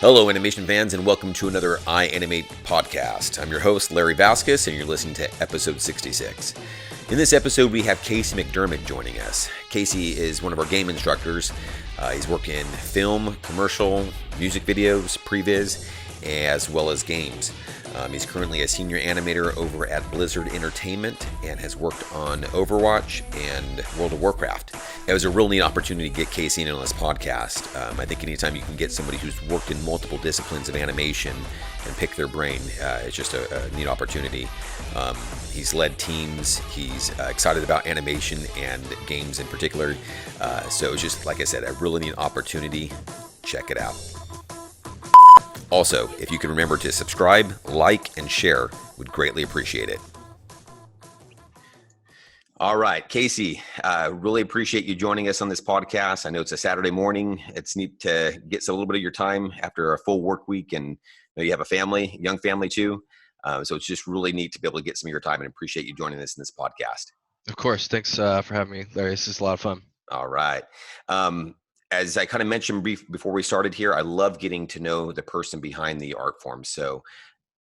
Hello, animation fans, and welcome to another iAnimate podcast. I'm your host, Larry Vasquez, and you're listening to episode 66. In this episode, we have Casey McDermott joining us. Casey is one of our game instructors. He's worked in film, commercial, music videos, previs, as well as games. He's currently a senior animator over at Blizzard Entertainment and has worked on Overwatch and World of Warcraft. It was a real neat opportunity to get Casey in on this podcast. I think anytime you can get somebody who's worked in multiple disciplines of animation and pick their brain, it's just a neat opportunity. He's led teams. He's excited about animation and games in particular. So it's just, like I said, a really neat opportunity. Check it out. Also, if you can remember to subscribe, like, and share, we'd greatly appreciate it. All right, Casey, really appreciate you joining us on this podcast. I know it's a Saturday morning. It's neat to get a little bit of your time after a full work week, and you have a family, young family too. So it's just really neat to be able to get some of your time, and appreciate you joining us in this podcast. Of course. Thanks for having me, Larry. This is a lot of fun. All right. As I kind of mentioned before we started here, I love getting to know the person behind the art form. So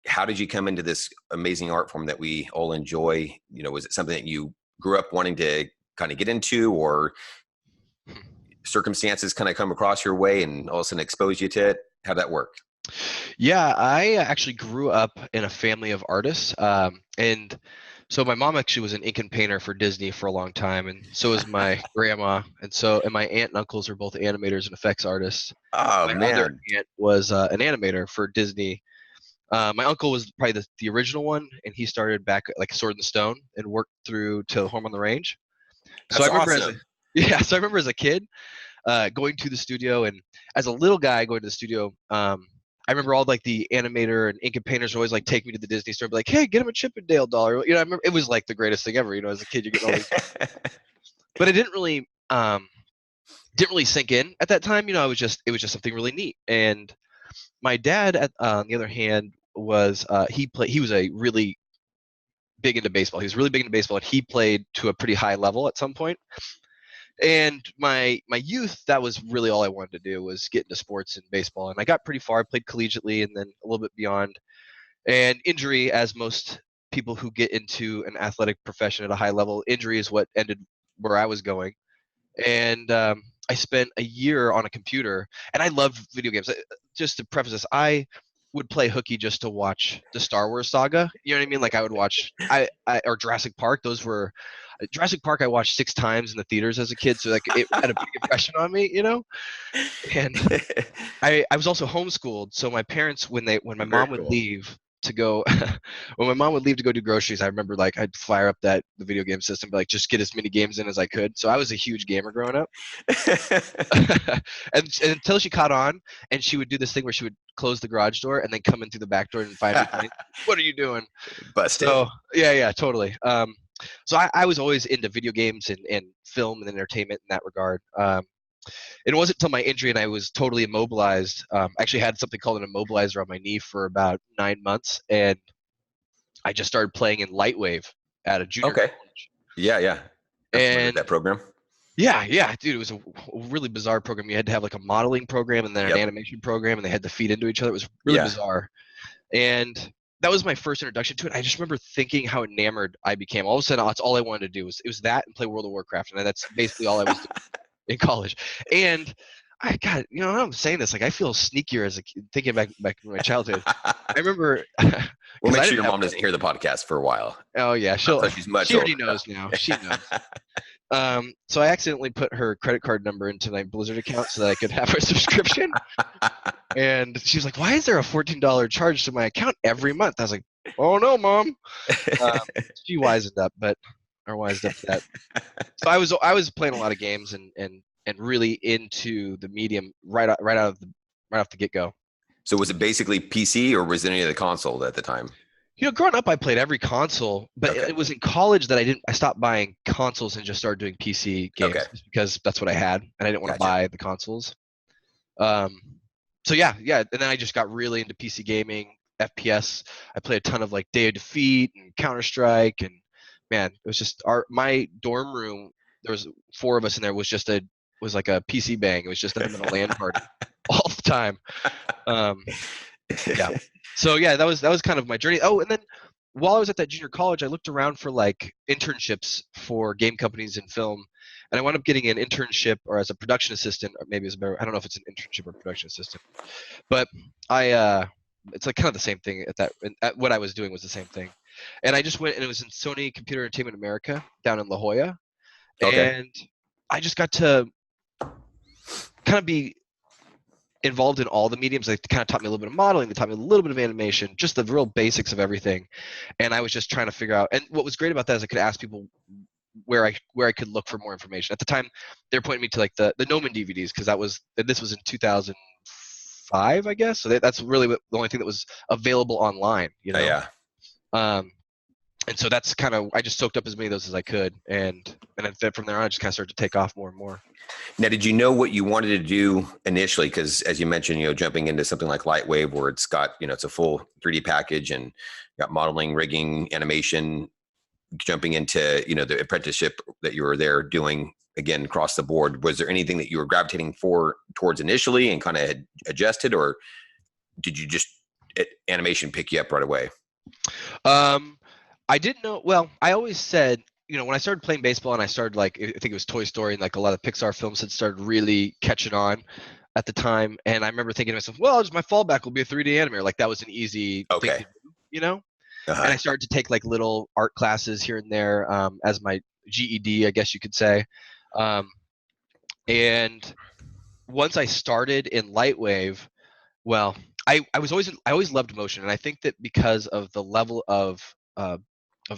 how did you come into this amazing art form that we all enjoy? You know, was it something that you grew up wanting to kind of get into, or circumstances kind of come across your way and all of a sudden expose you to it? How'd that work? Yeah, I actually grew up in a family of artists. And so my mom actually was an ink and painter for Disney for a long time, and so was my grandma. And my aunt and uncles are both animators and effects artists. Oh, My man. other aunt was an animator for Disney. My uncle was probably the original one, and he started back at, like, Sword in the Stone and worked through to Home on the Range. That's So I remember awesome. so I remember as a kid going to the studio, and as a little guy going to the studio, I remember all like the animator and ink and painters would always like take me to the Disney store and be like, "Hey, get him a Chippendale doll." I remember it was like the greatest thing ever. As a kid, you get all these, but it didn't really sink in at that time. It was just something really neat. And my dad, on the other hand, was he was a really big into baseball. He was really big into baseball, and he played to a pretty high level at some point. And my youth, that was really all I wanted to do, was get into sports and baseball. And I got pretty far. I played collegiately and then a little bit beyond. And injury, as most people who get into an athletic profession at a high level, injury is what ended where I was going. And I spent a year on a computer, and I loved video games. Just to preface this, I would play hooky just to watch the Star Wars saga. You know what I mean? Like, I would watch or Jurassic Park. Those were Jurassic Park I watched 6 times in the theaters as a kid, so like it had a big impression on me, And I was also homeschooled, so my parents, when my mom would leave to go when my mom would leave to go do groceries, I remember like I'd fire up the video game system, but like just get as many games in as I could. So I was a huge gamer growing up. and until she caught on, and she would do this thing where she would close the garage door and then come in through the back door and find me playing. What are you doing? Busted. So yeah, totally. So I was always into video games and film and entertainment in that regard. It wasn't until my injury and I was totally immobilized. I actually had something called an immobilizer on my knee for about 9 months, and I just started playing in LightWave at a junior college. Yeah. And that program. Yeah, dude, it was a really bizarre program. You had to have like a modeling program and then an animation program, and they had to feed into each other. It was really bizarre. And that was my first introduction to it. I just remember thinking how enamored I became. All of a sudden, that's all I wanted to do. It was that and play World of Warcraft, and that's basically all I was doing in college. And I'm saying this, like, I feel sneakier as a kid, thinking back in my childhood. I remember. We'll make sure your mom doesn't hear the podcast for a while. Oh yeah, she already knows now. She knows. So I accidentally put her credit card number into my Blizzard account so that I could have her subscription. And she was like, "Why is there a $14 charge to my account every month?" I was like, "Oh no, Mom." She wised up to that. So I was playing a lot of games and really into the medium right off the get go. So was it basically PC, or was it any of the console at the time? Growing up, I played every console, but it was in college that I stopped buying consoles and just started doing PC games, just because that's what I had, and I didn't want to buy the consoles. So yeah, and then I just got really into PC gaming, FPS. I played a ton of like Day of Defeat and Counter-Strike, and man, it was just my dorm room. There was 4 of us in there. Was like a PC bang. It was just nothing but a LAN party all the time. Yeah. So yeah, that was kind of my journey. Oh, and then while I was at that junior college, I looked around for like internships for game companies and film, and I wound up getting an internship or as a production assistant, or maybe it's better. I don't know if it's an internship or production assistant, but it's like kind of the same thing at what I was doing was the same thing, and I just went and it was in Sony Computer Entertainment America down in La Jolla, Okay. and I just got to kind of be involved in all the mediums. They kind of taught me a little bit of modeling, they taught me a little bit of animation, just the real basics of everything. And I was just trying to figure out, and what was great about that is I could ask people where I could look for more information. At the time, they were pointing me to like the Gnomon DVDs, because this was in 2005, I guess. So that's really the only thing that was available online, you know. Yeah. And so that's kind of, I just soaked up as many of those as I could, and then from there on, I just kind of started to take off more and more. Now, did you know what you wanted to do initially? Because as you mentioned, jumping into something like LightWave, where it's got, it's a full 3D package and got modeling, rigging, animation, jumping into, the apprenticeship that you were there doing again across the board. Was there anything that you were gravitating towards initially and kind of had adjusted, or did you just animation pick you up right away? I didn't know. Well, I always said, when I started playing baseball and I started, like, I think it was Toy Story and like a lot of Pixar films had started really catching on at the time. And I remember thinking to myself, well, just my fallback will be a 3D animator. Like that was an easy thing to do, Uh-huh. And I started to take like little art classes here and there as my GED, I guess you could say. And once I started in LightWave, well, I always loved motion. And I think that because of the level of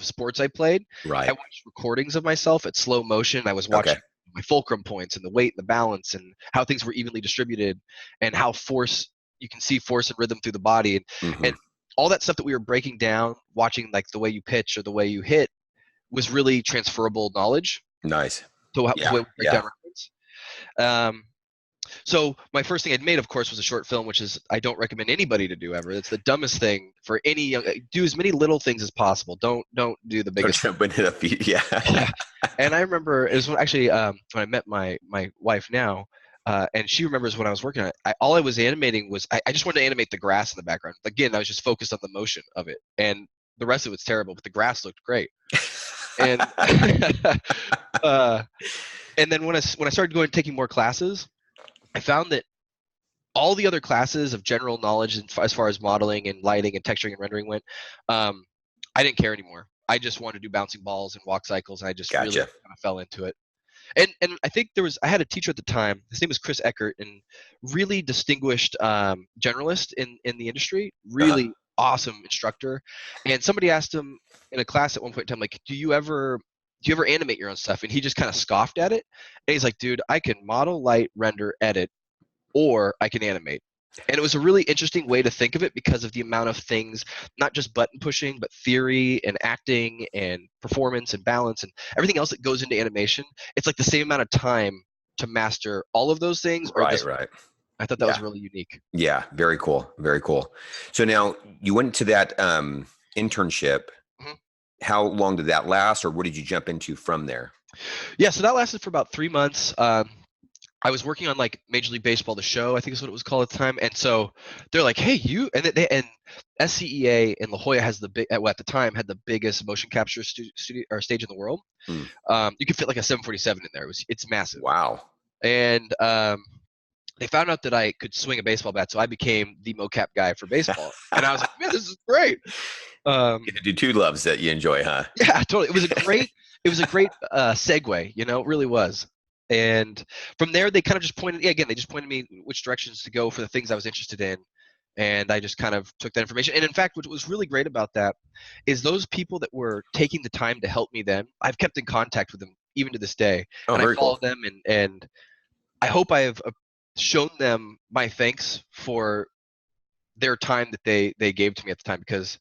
sports I played, Right. I watched recordings of myself at slow motion. I was watching my fulcrum points and the weight and the balance and how things were evenly distributed and how you can see force and rhythm through the body. And all that stuff that we were breaking down, watching like the way you pitch or the way you hit, was really transferable knowledge. Nice. So the way we break down records. So my first thing I'd made, of course, was a short film, which is I don't recommend anybody to do ever. It's the dumbest thing for any young. Do as many little things as possible. Don't do the biggest. Don't jump into the feet. Yeah. And I remember it was actually when I met my wife now, and she remembers when I was working on it. All I was animating was I just wanted to animate the grass in the background. Again, I was just focused on the motion of it, and the rest of it was terrible, but the grass looked great. And and then when I started taking more classes, I found that all the other classes of general knowledge as far as modeling and lighting and texturing and rendering went, I didn't care anymore. I just wanted to do bouncing balls and walk cycles, and I just really kind of fell into it. And I think I had a teacher at the time. His name was Chris Eckert, and really distinguished generalist in the industry. Really awesome instructor. And somebody asked him in a class at one point in time, like, do you ever animate your own stuff? And he just kind of scoffed at it. And he's like, dude, I can model, light, render, edit, or I can animate. And it was a really interesting way to think of it because of the amount of things, not just button pushing, but theory and acting and performance and balance and everything else that goes into animation. It's like the same amount of time to master all of those things. Right. I thought that was really unique. Yeah. Very cool. Very cool. So now you went to that internship. How long did that last, or what did you jump into from there? Yeah, so that lasted for about 3 months. I was working on like Major League Baseball, the show, I think is what it was called at the time. And so they're like, hey, and SCEA in La Jolla has at the time had the biggest motion capture stage in the world. You could fit like a 747 in there. It's massive. Wow. And they found out that I could swing a baseball bat, so I became the mocap guy for baseball. And I was like, man, this is great. You get to do two loves that you enjoy, huh? Yeah, totally. It was a great segue, it really was. And from there, they kind of just pointed me which directions to go for the things I was interested in. And I just kind of took that information. And in fact, what was really great about that is those people that were taking the time to help me then, I've kept in contact with them even to this day. Oh, and very I follow cool. them, and I hope I have shown them my thanks for their time that they gave to me at the time, because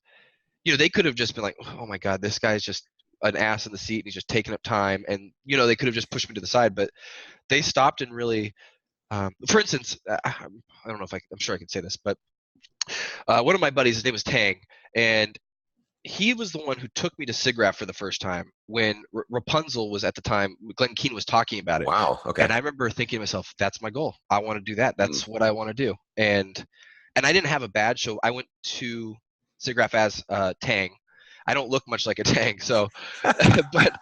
they could have just been like, oh my God, this guy's just an ass in the seat and he's just taking up time, and they could have just pushed me to the side, but they stopped and really for instance, I don't know if I'm sure I can say this, but one of my buddies, his name was Tang, and he was the one who took me to SIGGRAPH for the first time when Rapunzel was at the time, Glenn Keane was talking about it. Wow. Okay. And I remember thinking to myself, that's my goal. I want to do that. That's what I want to do. And I didn't have a badge, so I went to SIGGRAPH as Tang. I don't look much like a Tang, so, but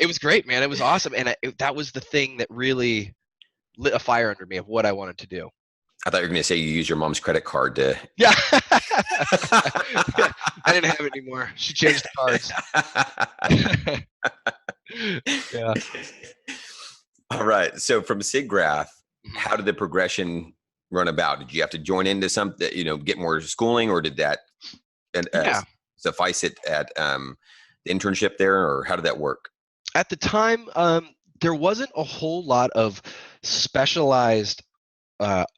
it was great, man. It was awesome. And that was the thing that really lit a fire under me of what I wanted to do. I thought you were going to say you use your mom's credit card to. Yeah. I didn't have it anymore. She changed the cards. Yeah. All right. So from SIGGRAPH, how did the progression run about? Did you have to join into something, get more schooling, or did that suffice it at the internship there, or how did that work? At the time, there wasn't a whole lot of specialized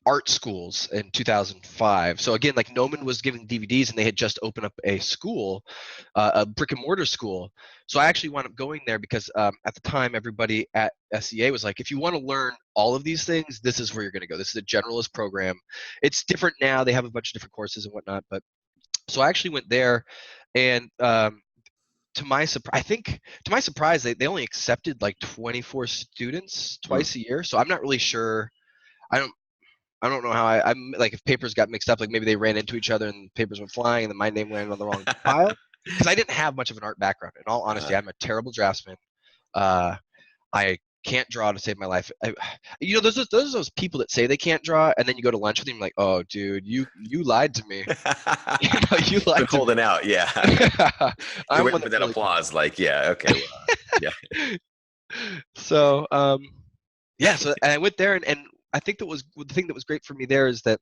art schools in 2005. So again, like Gnomon was giving DVDs, and they had just opened up a school, a brick and mortar school. So I actually wound up going there because at the time, everybody at SEA was like, if you want to learn all of these things, this is where you're going to go. This is a generalist program. It's different now. They have a bunch of different courses and whatnot. But so I actually went there, and to my surprise, they only accepted like 24 students twice a year. So I'm not really sure. I don't know how I'm like, if papers got mixed up, like maybe they ran into each other and papers went flying and then my name landed on the wrong pile. Because I didn't have much of an art background. In all honesty, I'm a terrible draftsman. I can't draw to save my life. Those people that say they can't draw, and then you go to lunch with them, like, oh, dude, you lied to me. You lied. Been holding out, yeah. I'm waiting for that applause, like, yeah, okay, well, yeah. So, so and I went there, and I think the thing that was great for me there is that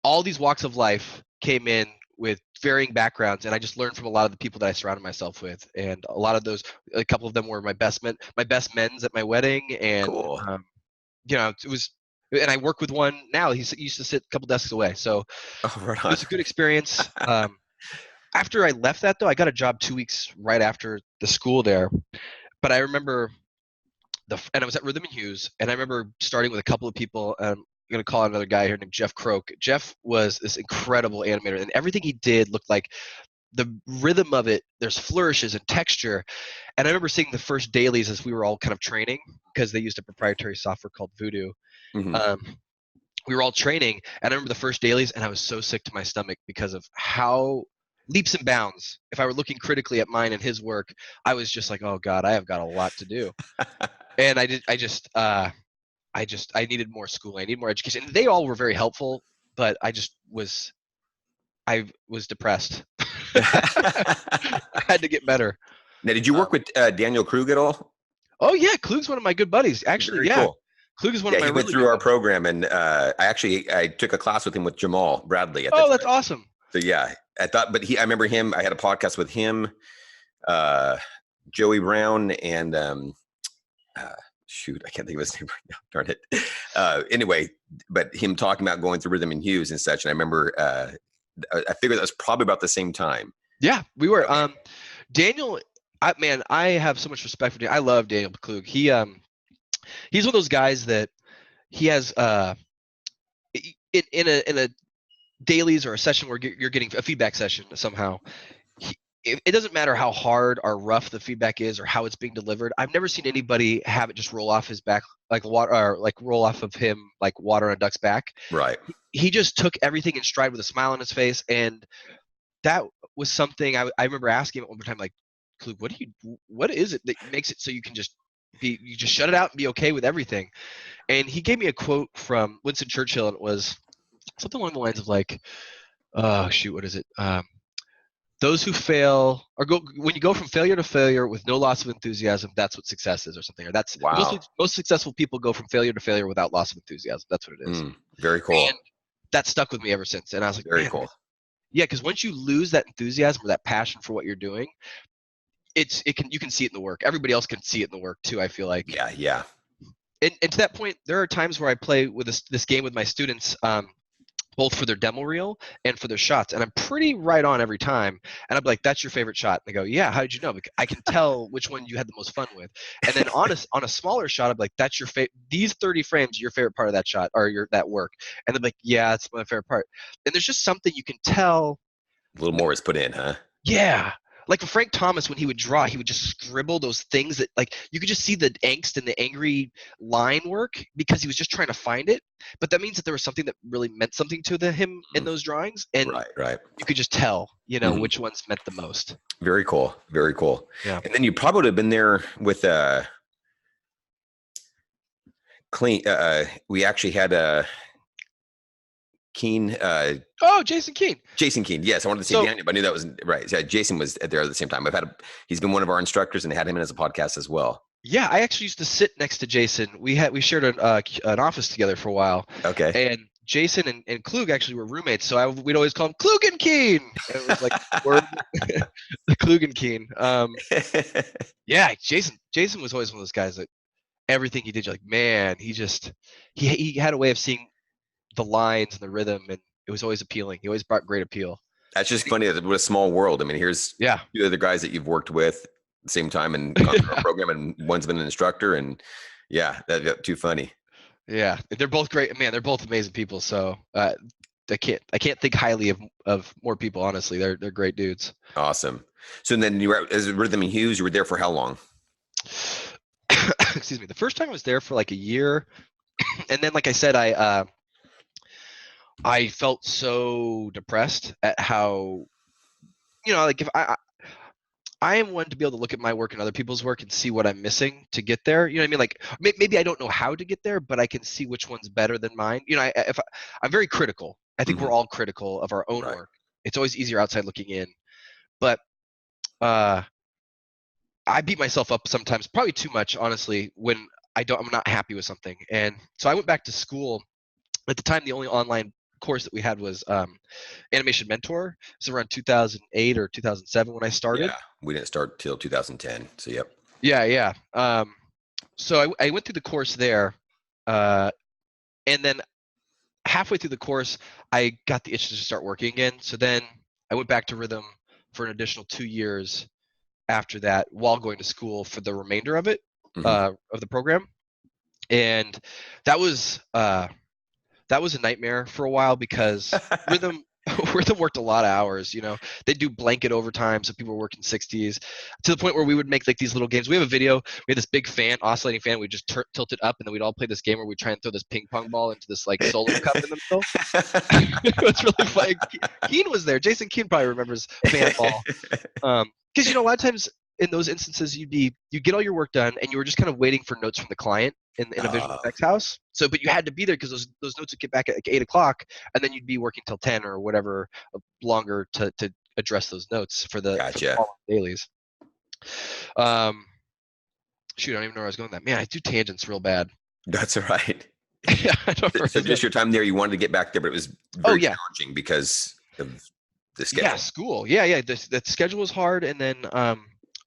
all these walks of life came in with varying backgrounds, and I just learned from a lot of the people that I surrounded myself with, and a lot of those, a couple of them were my best men's at my wedding, and cool. It was, and I work with one now. He used to sit a couple desks away, so right it was a good experience. After I left that, though, I got a job 2 weeks right after the school there, but I remember and I was at Rhythm Hues, and I remember starting with a couple of people. I'm going to call out another guy here named Jeff Croak. Jeff was this incredible animator, and everything he did looked like the rhythm of it. There's flourishes and texture. And I remember seeing the first dailies as we were all kind of training, because they used a proprietary software called Voodoo. Mm-hmm. We were all training, and I remember the first dailies, and I was so sick to my stomach because of how leaps and bounds. If I were looking critically at mine and his work, I was just like, oh God, I have got a lot to do. And I needed more schooling. I needed more education. And they all were very helpful, but I was depressed. I had to get better. Now, did you work with Daniel Krug at all? Oh yeah, Klug's one of my good buddies. Actually, very cool. Klug is one of my. He went through our program, and I took a class with him with Jamal Bradley. Oh, that's awesome. So yeah, I remember him. I had a podcast with him, Joey Brown, and shoot, I can't think of his name right now. Darn it. Anyway, but him talking about going through Rhythm Hues and such, and I remember I figured that was probably about the same time. Yeah, we were. Daniel, I have so much respect for Daniel. I love Daniel Klug. He's one of those guys that he has in a dailies or a session where you're getting a feedback session somehow. It doesn't matter how hard or rough the feedback is or how it's being delivered. I've never seen anybody have it just roll off his back like water, or like roll off of him like water on a duck's back. Right. He just took everything in stride with a smile on his face, and that was something I remember asking him at one time, like, Klug, what is it that makes it so you can just shut it out and be okay with everything? And he gave me a quote from Winston Churchill, and it was something along the lines of like, oh shoot, what is it? Those who fail, when you go from failure to failure with no loss of enthusiasm, that's what success is, or something. Or that's wow. Most successful people go from failure to failure without loss of enthusiasm. That's what it is. Very cool. And that stuck with me ever since. And I was like, very cool. Yeah, because once you lose that enthusiasm or that passion for what you're doing, you can see it in the work. Everybody else can see it in the work too, I feel like. Yeah. And to that point, there are times where I play with this game with my students, both for their demo reel and for their shots, and I'm pretty right on every time. And I'm like, "That's your favorite shot?" And they go, "Yeah, how did you know?" Because I can tell which one you had the most fun with. And then on a smaller shot, I'm like, "That's your favorite. These 30 frames, your favorite part of that shot or that work." And they're like, "Yeah, it's my favorite part." And there's just something you can tell A little more was put in, huh? Yeah. Like Frank Thomas, when he would draw, he would just scribble those things that, like, you could just see the angst and the angry line work because he was just trying to find it. But that means that there was something that really meant something to him in those drawings, and Right. you could just tell, which ones meant the most. Very cool. Very cool. Yeah. And then you probably would have been there with clean. We actually had Keen. Jason Keene. Jason Keen. Yes, I wanted to say Daniel, but I knew that was right. Yeah, Jason was there at the same time. He's been one of our instructors and had him in as a podcast as well. Yeah, I actually used to sit next to Jason. We shared an office together for a while. Okay. And Jason and Klug actually were roommates, so we'd always call him Klug and Keen. And it was like the Klug and Keen. Yeah, Jason was always one of those guys that everything he did, you're like, man, he had a way of seeing the lines and the rhythm, and it was always appealing. He always brought great appeal. That's just funny. What a small world. I mean, here's two other guys that you've worked with at the same time and gone through our program, and one's been an instructor, and that's too funny. Yeah, they're both great. Man, they're both amazing people. So I can't think highly of more people. Honestly, they're great dudes. Awesome. So then you were as Rhythm Hues. You were there for how long? Excuse me. The first time I was there for like a year, and then, like I said, I felt so depressed at how, like, if I am one to be able to look at my work and other people's work and see what I'm missing to get there. You know what I mean? Like, maybe I don't know how to get there, but I can see which one's better than mine. I'm very critical. I think we're all critical of our own work. It's always easier outside looking in, but I beat myself up sometimes, probably too much, honestly, when I'm not happy with something. And so I went back to school. At the time, the only online course that we had was Animation Mentor. It was around 2008 or 2007 when I started. Yeah, we didn't start till 2010. So yep. Yeah. So I went through the course there, and then halfway through the course, I got the itch to start working again. So then I went back to Rhythm for an additional 2 years after that, while going to school for the remainder of it, of the program, and that was a nightmare for a while because Rhythm worked a lot of hours. They do blanket overtime, so people were working 60s to the point where we would make like these little games. We have a video. We had this big oscillating fan. We just tilt it up, and then we'd all play this game where we try and throw this ping pong ball into this like solo cup in the middle. It was really funny. Keen was there. Jason Keen probably remembers fan ball. Because a lot of times in those instances, you get all your work done, and you were just kind of waiting for notes from the client in a visual effects house. So, but you had to be there because those notes would get back at like 8 o'clock, and then you'd be working till 10 or whatever longer to address those notes for the following dailies. Shoot, I don't even know where I was going with that. Man, I do tangents real bad. That's all right. Yeah, I don't remember. So just your time there, you wanted to get back there, but it was very challenging because of the schedule. Yeah, school. Yeah. The schedule was hard, and then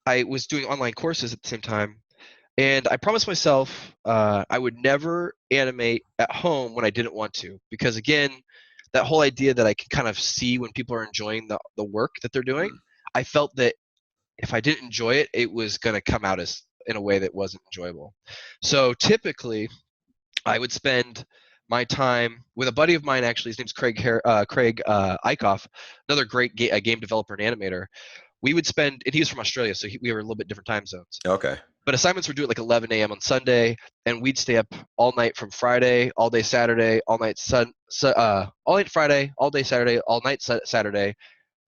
I was doing online courses at the same time. And I promised myself I would never animate at home when I didn't want to, because again, that whole idea that I can kind of see when people are enjoying the work that they're doing, I felt that if I didn't enjoy it, it was going to come out as in a way that wasn't enjoyable. So typically, I would spend my time with a buddy of mine. Actually, his name's Craig Eichhoff, another great game developer and animator. We would spend, and he was from Australia, so we were a little bit different time zones. Okay. But assignments were due at like 11 a.m. on Sunday, and we'd stay up all night from Friday, all day Saturday, all night all night Friday, all day Saturday, all night Saturday.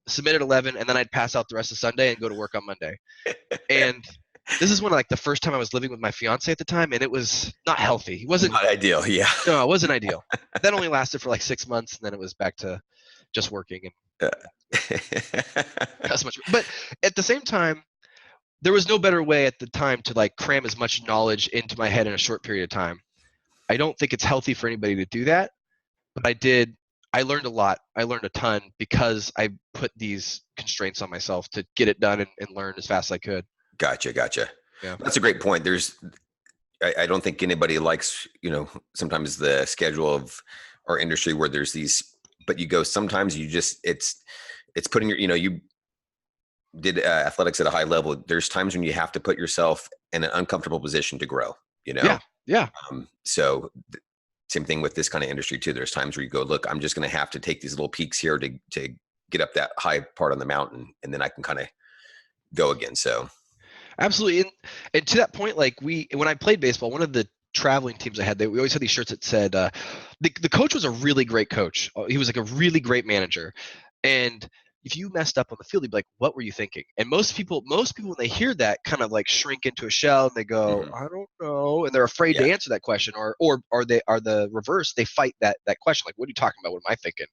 Submit at 11, and then I'd pass out the rest of Sunday and go to work on Monday. And this is when, like, the first time I was living with my fiance at the time, and it was not healthy. It wasn't not ideal. Yeah. No, it wasn't ideal. That only lasted for like 6 months, and then it was back to just working and much. But at the same time, there was no better way at the time to like cram as much knowledge into my head in a short period of time. I don't think it's healthy for anybody to do that, but I did. I learned a lot. I learned a ton because I put these constraints on myself to get it done and learn as fast as I could. Gotcha. Yeah. That's a great point. I don't think anybody likes, sometimes the schedule of our industry where there's these, but sometimes you just, it's putting you did athletics at a high level. There's times when you have to put yourself in an uncomfortable position to grow, Yeah. So same thing with this kind of industry too. There's times where you go, look, I'm just going to have to take these little peaks here to get up that high part on the mountain, and then I can kind of go again. So Absolutely. And to that point, like when I played baseball, one of the traveling teams I had, we always had these shirts that said, the coach was a really great coach. He was like a really great manager. And if you messed up on the field, he'd be like, what were you thinking? And most people, when they hear that, kind of like shrink into a shell and they go, I don't know. And they're afraid to answer that question, or they are the reverse. They fight that question. Like, what are you talking about? What am I thinking?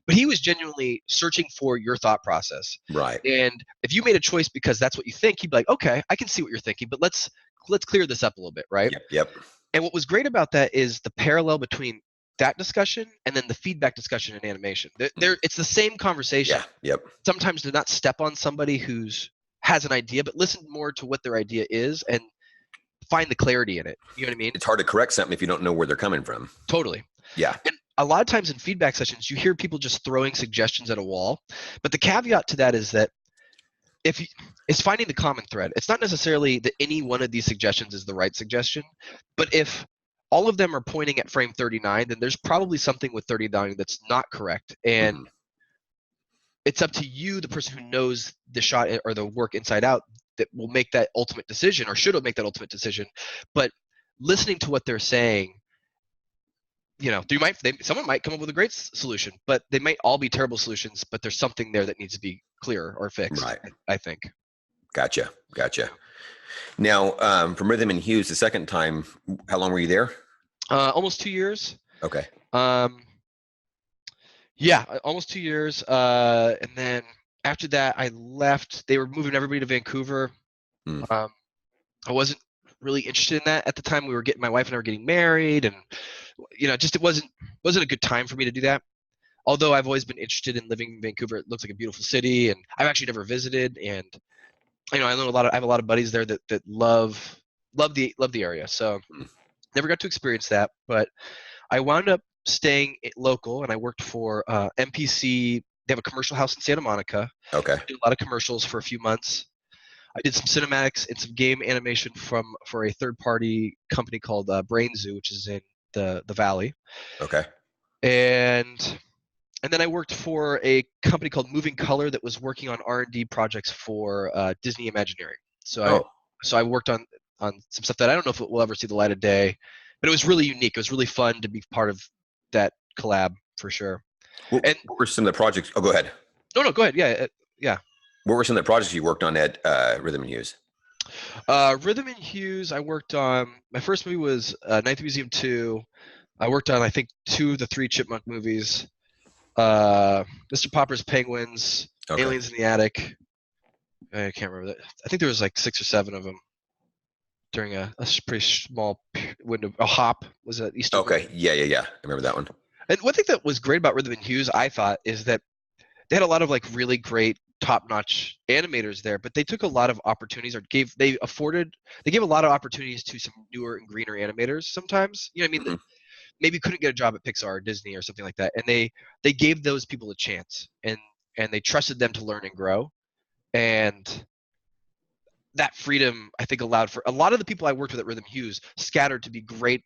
But he was genuinely searching for your thought process. right. And if you made a choice because that's what you think, he'd be like, okay, I can see what you're thinking, but let's clear this up a little bit, right? Yep. And what was great about that is the parallel between that discussion and then the feedback discussion in animation. It's the same conversation. Yeah. Yep. Sometimes to not step on somebody has an idea, but listen more to what their idea is and find the clarity in it. You know what I mean? It's hard to correct something if you don't know where they're coming from. Totally. Yeah. And a lot of times in feedback sessions, you hear people just throwing suggestions at a wall. But the caveat to that is that it's finding the common thread. It's not necessarily that any one of these suggestions is the right suggestion, but if all of them are pointing at frame 39, then there's probably something with 39 that's not correct. And it's up to you, the person who knows the shot or the work inside out, that will make that ultimate decision, or should make that ultimate decision. But listening to what they're saying, someone might come up with a great solution, but they might all be terrible solutions, but there's something there that needs to be clear or fixed, right. I think. Gotcha. Now, from Rhythm Hues, the second time, how long were you there? Almost 2 years. Okay. Yeah, almost 2 years. And then after that, I left. They were moving everybody to Vancouver. I wasn't really interested in that at the time. My wife and I were getting married, and it wasn't a good time for me to do that. Although I've always been interested in living in Vancouver. It looks like a beautiful city, and I've actually never visited. And I have a lot of buddies there that love the area. So never got to experience that, but I wound up staying local, and I worked for MPC. They have a commercial house in Santa Monica. Okay. I did a lot of commercials for a few months. I did some cinematics and some game animation for a third-party company called Brain Zoo, which is in the Valley. Okay. And then I worked for a company called Moving Color that was working on R&D projects for Disney Imagineering. So I worked on some stuff that I don't know if it will ever see the light of day, but it was really unique. It was really fun to be part of that collab for sure. What were some of the projects? Oh, go ahead. No, go ahead. Yeah. What were some of the projects you worked on at Rhythm Hues? Rhythm Hues, I worked on, my first movie was Night at the Museum 2. I worked on, I think, 2 of the 3 Chipmunk movies. Mr. Popper's Penguins, Okay. Aliens in the Attic. I can't remember that. I think there was like 6 or 7 of them during a pretty small window. A Hop was at Easter. Okay. Yeah. I remember that one. And one thing that was great about Rhythm Hues, I thought, is that they had a lot of like really great top-notch animators there, but they took a lot of opportunities, or gave a lot of opportunities to some newer and greener animators sometimes. You know what I mean? Maybe couldn't get a job at Pixar or Disney or something like that, and they gave those people a chance, and they trusted them to learn and grow. And that freedom, I think, allowed for a lot of the people I worked with at Rhythm Hues scattered to be great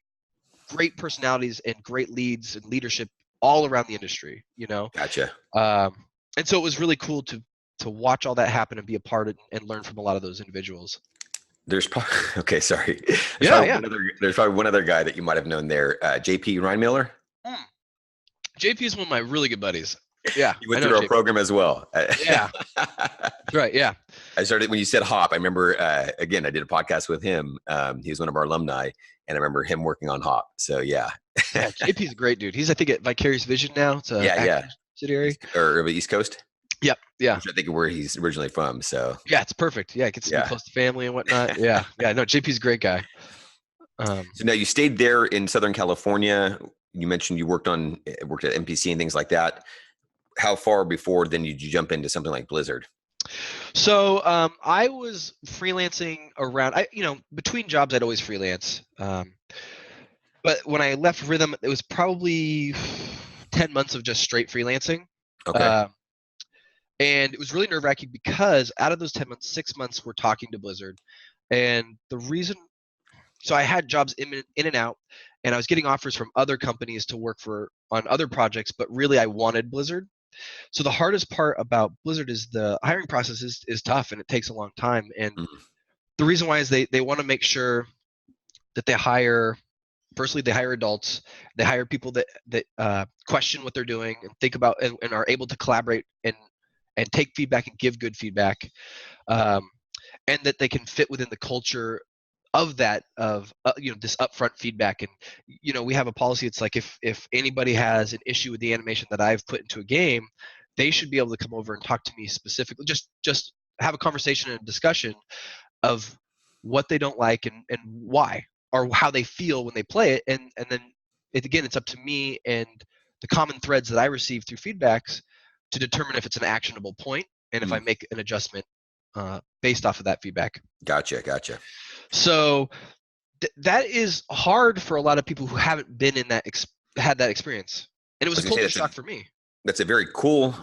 personalities and great leads and leadership all around the industry, Gotcha. And so it was really cool to watch all that happen and be a part of and learn from a lot of those individuals. There's probably, okay, sorry. There's probably one other guy that you might have known there, JP Reinmiller. JP is one of my really good buddies. Yeah. You went through our program as well. Yeah. That's right. Yeah. I started, when you said Hop, I remember, again, I did a podcast with him. He was one of our alumni, and I remember him working on Hop. So yeah. Yeah, JP's a great dude. He's, I think, at Vicarious Vision now. It's a subsidiary. Or the East Coast. Yep. Yeah. Which I think where he's originally from. So yeah, it's perfect. Yeah, it gets to be close to family and whatnot. Yeah. No, JP's a great guy. So now you stayed there in Southern California. You mentioned you worked at MPC and things like that. How far before then did you jump into something like Blizzard? So I was freelancing around. Between jobs, I'd always freelance. But when I left Rhythm, it was probably 10 months of just straight freelancing. Okay. And it was really nerve-wracking because out of those 10 months, 6 months were talking to Blizzard. And the reason, so I had jobs in and out, and I was getting offers from other companies to work on other projects, but really I wanted Blizzard. So the hardest part about Blizzard is the hiring process is tough, and it takes a long time. And the reason why is they want to make sure that they hire. Firstly, they hire adults. They hire people that question what they're doing and think about and are able to collaborate and take feedback and give good feedback, and that they can fit within the culture of that this upfront feedback. And we have a policy. It's like if anybody has an issue with the animation that I've put into a game, they should be able to come over and talk to me specifically. Just have a conversation and a discussion of what they don't like and why, or how they feel when they play it, and then it's up to me and the common threads that I receive through feedbacks to determine if it's an actionable point and if I make an adjustment based off of that feedback. Gotcha. So that is hard for a lot of people who haven't been in had that experience, and it was a culture shock for me. That's a very cool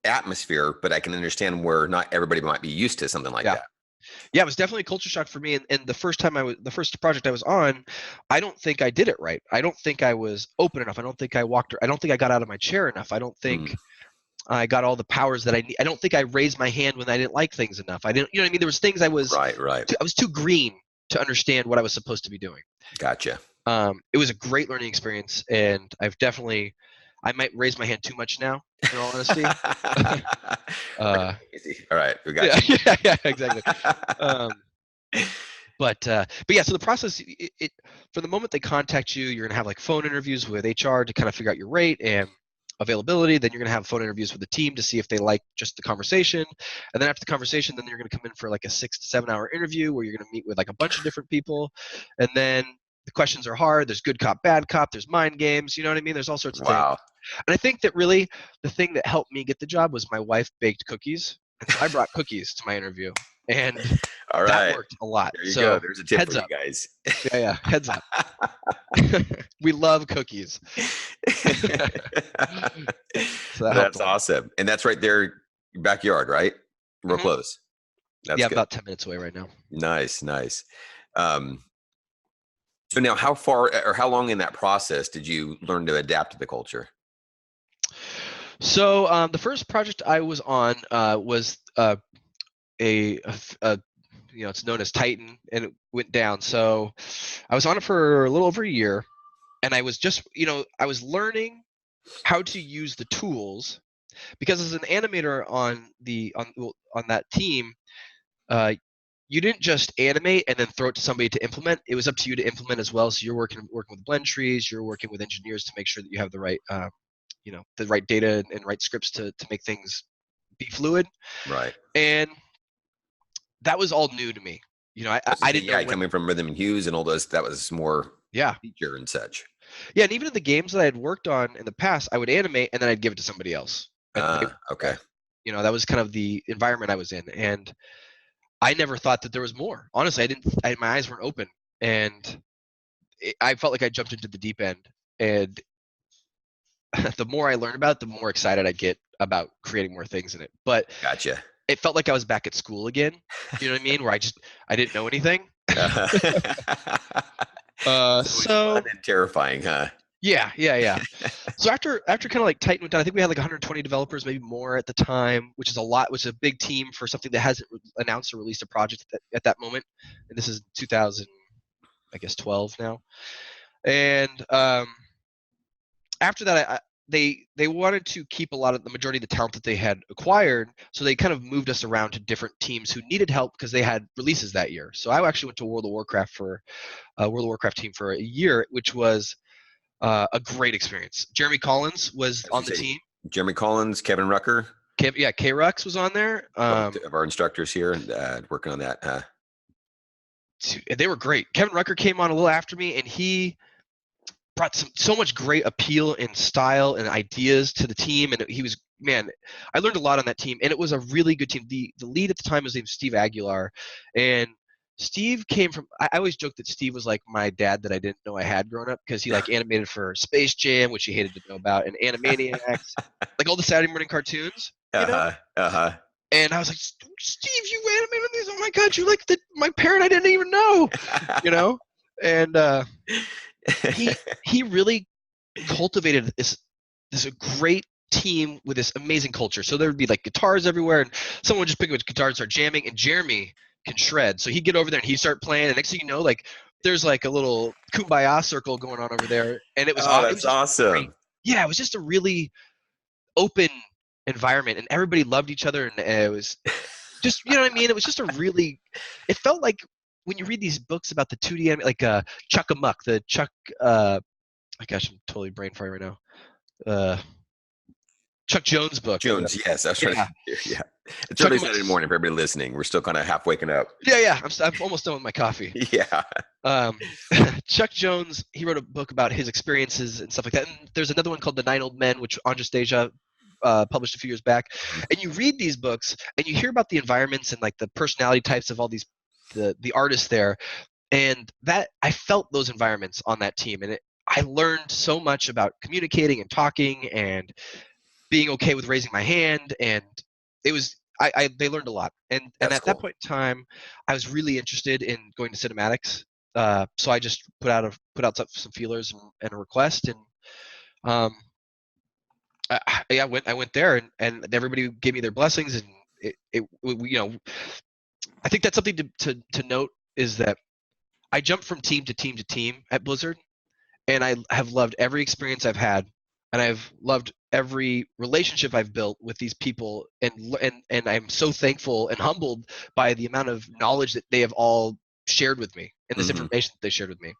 atmosphere, but I can understand where not everybody might be used to something like that. Yeah, it was definitely a culture shock for me. And the first project I was on, I don't think I did it right. I don't think I was open enough. I don't think I got out of my chair enough. I don't think I got all the powers that I need. I don't think I raised my hand when I didn't like things enough. I didn't, there was things I was, right. I was too green to understand what I was supposed to be doing. Gotcha. It was a great learning experience, and I might raise my hand too much now, in all honesty. All right, we got you. Yeah, exactly. But yeah, so the process, from the moment they contact you, you're gonna have like phone interviews with HR to kind of figure out your rate and availability. Then you're gonna have phone interviews with the team to see if they like just the conversation. And then after the conversation, then you're gonna come in for like a 6 to 7 hour interview where you're gonna meet with like a bunch of different people. And then the questions are hard. There's good cop, bad cop. There's mind games. You know what I mean? There's all sorts of things. And I think that really the thing that helped me get the job was my wife baked cookies. And so I brought cookies to my interview, and that worked a lot. There you go. There's a tip for you guys. Yeah, heads up. We love cookies. So that's awesome. And that's right there, your backyard, right? Real close. That's good. About 10 minutes away right now. Nice. So now how far or how long in that process did you learn to adapt to the culture? So the first project I was on was it's known as Titan, and it went down. So I was on it for a little over a year, and I was just, I was learning how to use the tools, because as an animator on that team, you didn't just animate and then throw it to somebody to implement. It was up to you to implement as well. So you're working with blend trees. You're working with engineers to make sure that you have the right, the right data and right scripts to make things be fluid. Right. And that was all new to me. I didn't know. Yeah, coming from Rhythm Hues and all those, that was more feature and such. Yeah, and even in the games that I had worked on in the past, I would animate and then I'd give it to somebody else. Okay. That was kind of the environment I was in, and I never thought that there was more. Honestly, my eyes weren't open, and I felt like I jumped into the deep end. And the more I learn about it, the more excited I get about creating more things in it. But gotcha. It felt like I was back at school again. You know what I mean? Where I didn't know anything. So fun and terrifying, huh? Yeah. So after kind of like Titan went down, I think we had like 120 developers, maybe more at the time, which is a lot, which is a big team for something that hasn't announced or released a project at that moment. And this is 2012 now. And after that, they wanted to keep the majority of the talent that they had acquired, so they kind of moved us around to different teams who needed help because they had releases that year. So I actually went to World of Warcraft team for a year, which was a great experience. Jeremy Collins was on the team. Jeremy Collins, Kevin Rucker. K-Rux was on there. Of our instructors here working on that. They were great. Kevin Rucker came on a little after me, and he brought so much great appeal and style and ideas to the team. And he was, I learned a lot on that team, and it was a really good team. The lead at the time was named Steve Aguilar, and Steve came from, I always joke that Steve was like my dad that I didn't know I had growing up, because he like animated for Space Jam, which he hated to know about, and Animaniacs, like all the Saturday morning cartoons. And I was like, Steve, you animated these? Oh my God, you like my parent I didn't even know, And he really cultivated this great team with this amazing culture. So there would be like guitars everywhere, and someone would just pick up a guitar and start jamming. And Jeremy can shred, so he'd get over there and he'd start playing. And next thing you know, like there's like a little kumbaya circle going on over there, and it was Oh, it was that's just awesome. great. Yeah, it was just a really open environment, and everybody loved each other, and it was just, you know what I mean? It was just a really, it felt like when you read these books about the 2D anime, like Chuck Amuck, the Chuck, my gosh, I'm totally brain fry right now. Chuck Jones book. Jones, yes, that's right. Yeah. Yeah, it's Chuck early Amuck- Saturday morning for everybody listening. We're still kind of half waking up. Yeah. I'm almost done with my coffee. Yeah. Chuck Jones, he wrote a book about his experiences and stuff like that. And there's another one called The Nine Old Men, which Andrew published a few years back. And you read these books and you hear about the environments and like the personality types of all these the artists there, and that I felt those environments on that team, and I learned so much about communicating and talking and being okay with raising my hand, and it was they learned a lot, and That's at cool. that point in time I was really interested in going to cinematics, so I just put out some feelers and a request, and I went there, and everybody gave me their blessings, and it you know, I think that's something to note, is that I jumped from team to team to team at Blizzard, and I have loved every experience I've had, and I've loved every relationship I've built with these people, and I'm so thankful and humbled by the amount of knowledge that they have all shared with me, and this information that they shared with me.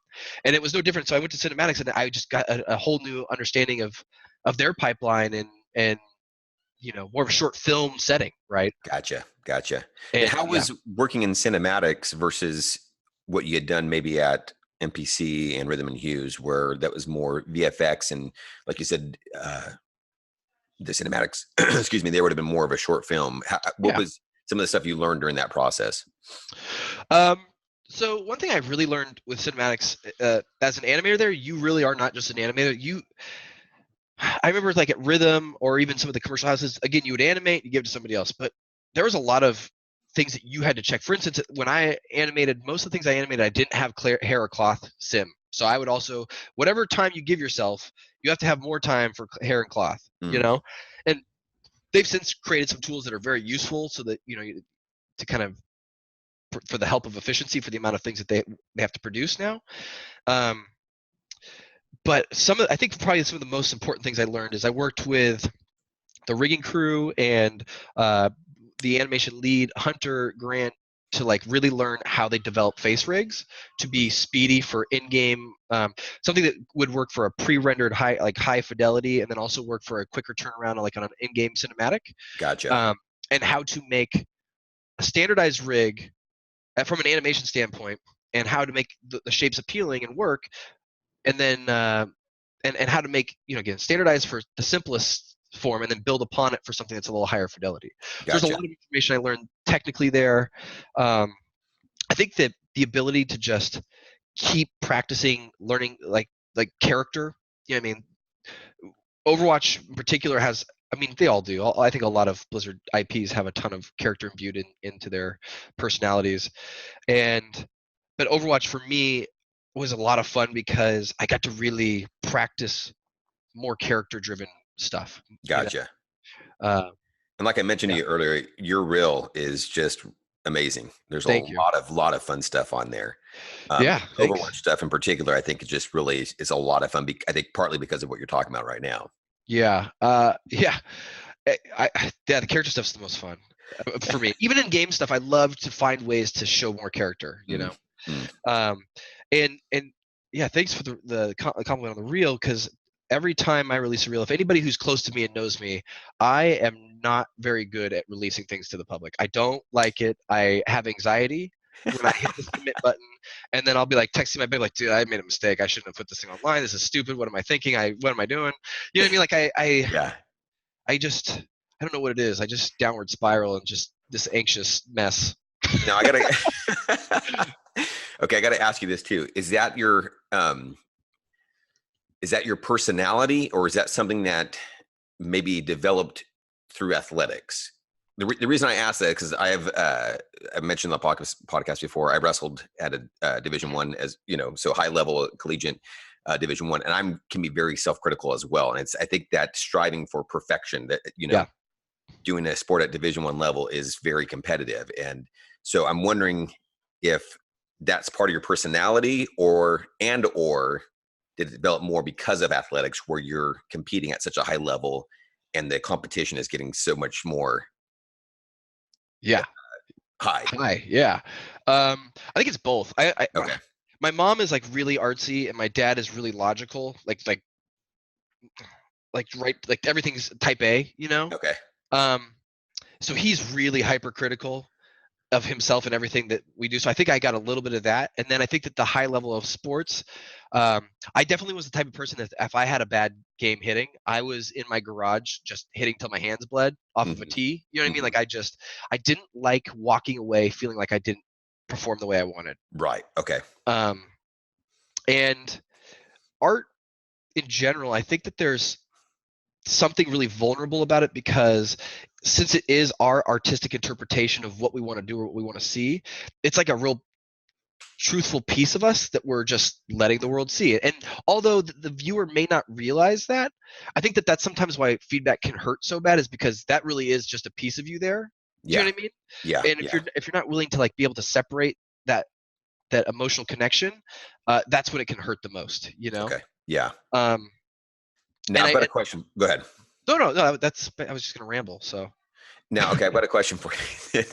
And it was no different. So I went to cinematics, and I just got a whole new understanding of their pipeline, and you know, more of a short film setting, right? Gotcha. And how was working in cinematics versus what you had done maybe at MPC and Rhythm Hues, where that was more VFX and, like you said, the cinematics, excuse me, there would have been more of a short film. What was some of the stuff you learned during that process? So one thing I really learned with cinematics, as an animator there, you really are not just an animator. I remember like at Rhythm or even some of the commercial houses, again, you would animate, you give it to somebody else, but there was a lot of things that you had to check. For instance, when I animated, most of the things I animated, I didn't have hair or cloth sim. So I would also, whatever time you give yourself, you have to have more time for hair and cloth, you know? And they've since created some tools that are very useful, so that, you know, to kind of, for the help of efficiency, for the amount of things that they have to produce now. But I think probably some of the most important things I learned is I worked with the rigging crew and the animation lead, Hunter Grant, to like really learn how they develop face rigs to be speedy for in-game, something that would work for a pre-rendered high fidelity, and then also work for a quicker turnaround on an in-game cinematic. Gotcha. And how to make a standardized rig from an animation standpoint, and how to make the shapes appealing and work, and then and how to make, you know, again, standardize for the simplest form, and then build upon it for something that's a little higher fidelity. Gotcha. So there's a lot of information I learned technically there. I think that the ability to just keep practicing, learning like character, you know what I mean? Overwatch in particular has, I mean, they all do. I think a lot of Blizzard IPs have a ton of character imbued into their personalities. But Overwatch for me was a lot of fun because I got to really practice more character-driven stuff. Gotcha. You know? And like I mentioned to you earlier, your reel is just amazing. There's a lot of fun stuff on there. Overwatch stuff in particular, I think it just really is a lot of fun. I think partly because of what you're talking about right now. Yeah. The character stuff's the most fun for me. Even in game stuff, I love to find ways to show more character, you know? And yeah, thanks for the compliment on the reel, because every time I release a reel, if anybody who's close to me and knows me, I am not very good at releasing things to the public. I don't like it. I have anxiety when I hit the submit button, and then I'll be like texting my baby like, dude, I made a mistake. I shouldn't have put this thing online. This is stupid. What am I thinking? What am I doing? You know what I mean? Like I don't know what it is. I just downward spiral and just this anxious mess. Now I gotta okay, I gotta ask you this too. Is that your personality, or is that something that maybe developed through athletics? The reason I ask that is because I mentioned on the podcast before, I wrestled at a Division I, as you know, so high level collegiate. Division One, and can be very self-critical as well. And I think that striving for perfection, that doing a sport at Division One level is very competitive. And so I'm wondering if that's part of your personality, or did it develop more because of athletics, where you're competing at such a high level and the competition is getting so much more high. Yeah. I think it's both. Okay. My mom is like really artsy, and my dad is really logical, like everything's type A, you know. Okay. So he's really hypercritical of himself and everything that we do. So I think I got a little bit of that. And then I think that the high level of sports, I definitely was the type of person that if I had a bad game hitting, I was in my garage just hitting till my hands bled off of a tee. You know what I mean? Like I didn't like walking away feeling like I didn't perform the way I wanted. Right. Okay. And art in general, I think that there's something really vulnerable about it, because since it is our artistic interpretation of what we want to do or what we want to see, it's like a real truthful piece of us that we're just letting the world see it. And although the viewer may not realize that, I think that that's sometimes why feedback can hurt so bad, is because that really is just a piece of you there. Do you know what I mean? Yeah. And if you're not willing to like be able to separate that emotional connection, that's when it can hurt the most, you know? Okay. Yeah. Now I've got a question. Go ahead. No. I was just gonna ramble. So now, okay, I've got a question for you.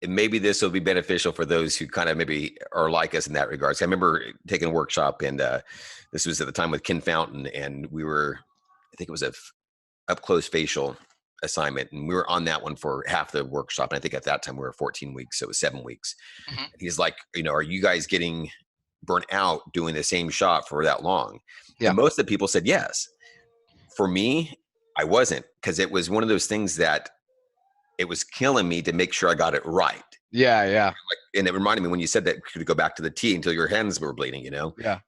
And maybe this will be beneficial for those who kind of maybe are like us in that regard. So I remember taking a workshop, and this was at the time with Ken Fountain, and I think it was a up close facial assignment, and we were on that one for half the workshop. And I think at that time we were 14 weeks, so it was 7 weeks. And he's like, are you guys getting burnt out doing the same shot for that long? Yeah. And most of the people said yes. For me, I wasn't, because it was one of those things that it was killing me to make sure I got it right. Yeah. And it reminded me when you said that, to go back to the tee until your hands were bleeding, Yeah.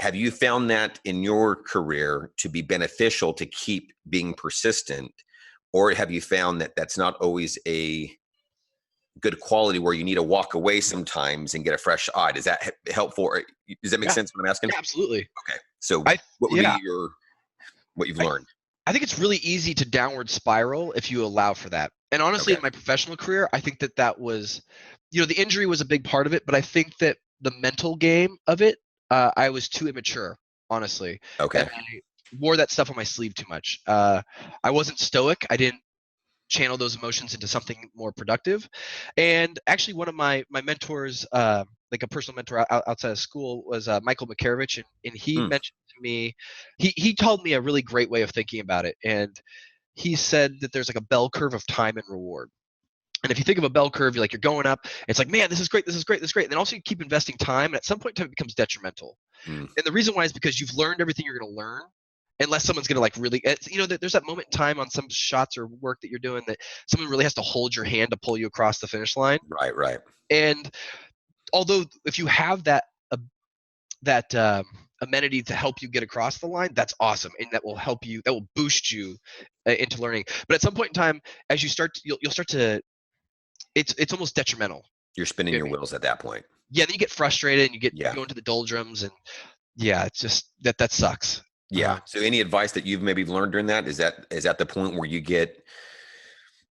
Have you found that in your career to be beneficial to keep being persistent, or have you found that that's not always a good quality, where you need to walk away sometimes and get a fresh eye? Does that helpful? Or does that make sense what I'm asking? Yeah, absolutely. Okay. So what would be what you've learned? I think it's really easy to downward spiral if you allow for that. And honestly, in my professional career, I think that was, the injury was a big part of it, but I think that the mental game of it, I was too immature, honestly. Okay. And I wore that stuff on my sleeve too much. I wasn't stoic. I didn't channel those emotions into something more productive. And actually, one of my mentors, like a personal mentor outside of school, was Michael McCarovich, and he mentioned to me, he told me a really great way of thinking about it. And he said that there's like a bell curve of time and reward. And if you think of a bell curve, you're going up. It's like, man, this is great. And then also you keep investing time, and at some point in time, it becomes detrimental. And the reason why is because you've learned everything you're going to learn, unless someone's going to like really, there's that moment in time on some shots or work that you're doing that someone really has to hold your hand to pull you across the finish line. Right. And although if you have that amenity to help you get across the line, that's awesome, and that will help you, that will boost you into learning. But at some point in time, as you start, you'll start to, it's almost detrimental. You're spinning your wheels at that point. Yeah, then you get frustrated and you go into the doldrums, and it's just that sucks. Yeah. So any advice that you've maybe learned during that, is that the point where you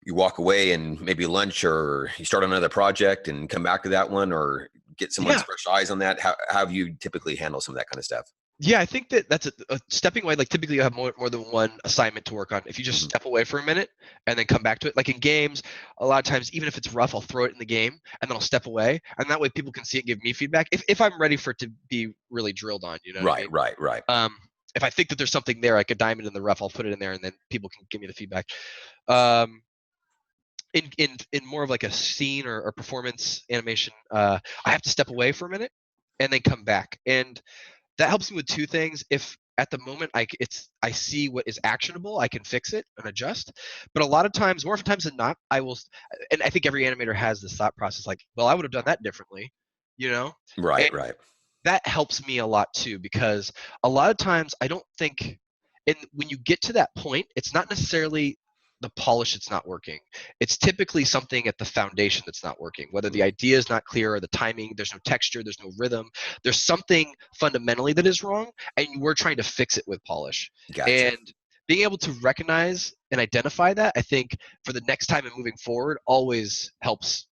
walk away and maybe lunch, or you start on another project and come back to that one, or get someone's fresh eyes on that? How have you typically handle some of that kind of stuff? Yeah, I think that's a stepping away. Like typically you have more than one assignment to work on. If you just step away for a minute and then come back to it, like in games, a lot of times, even if it's rough, I'll throw it in the game and then I'll step away. And that way people can see it and give me feedback if I'm ready for it to be really drilled on, Right. If I think that there's something there, like a diamond in the rough, I'll put it in there and then people can give me the feedback. In more of like a scene or performance animation, I have to step away for a minute and then come back. And that helps me with two things. If at the moment I see what is actionable, I can fix it and adjust. But a lot of times, more often times than not, I will, and I think every animator has this thought process, like, well, I would have done that differently, Right. That helps me a lot too, because a lot of times I don't think, and when you get to that point, it's not necessarily the polish that's not working. It's typically something at the foundation that's not working, whether the idea is not clear or the timing, there's no texture, there's no rhythm. There's something fundamentally that is wrong, and we're trying to fix it with polish. Gotcha. And being able to recognize and identify that, I think, for the next time and moving forward, always helps,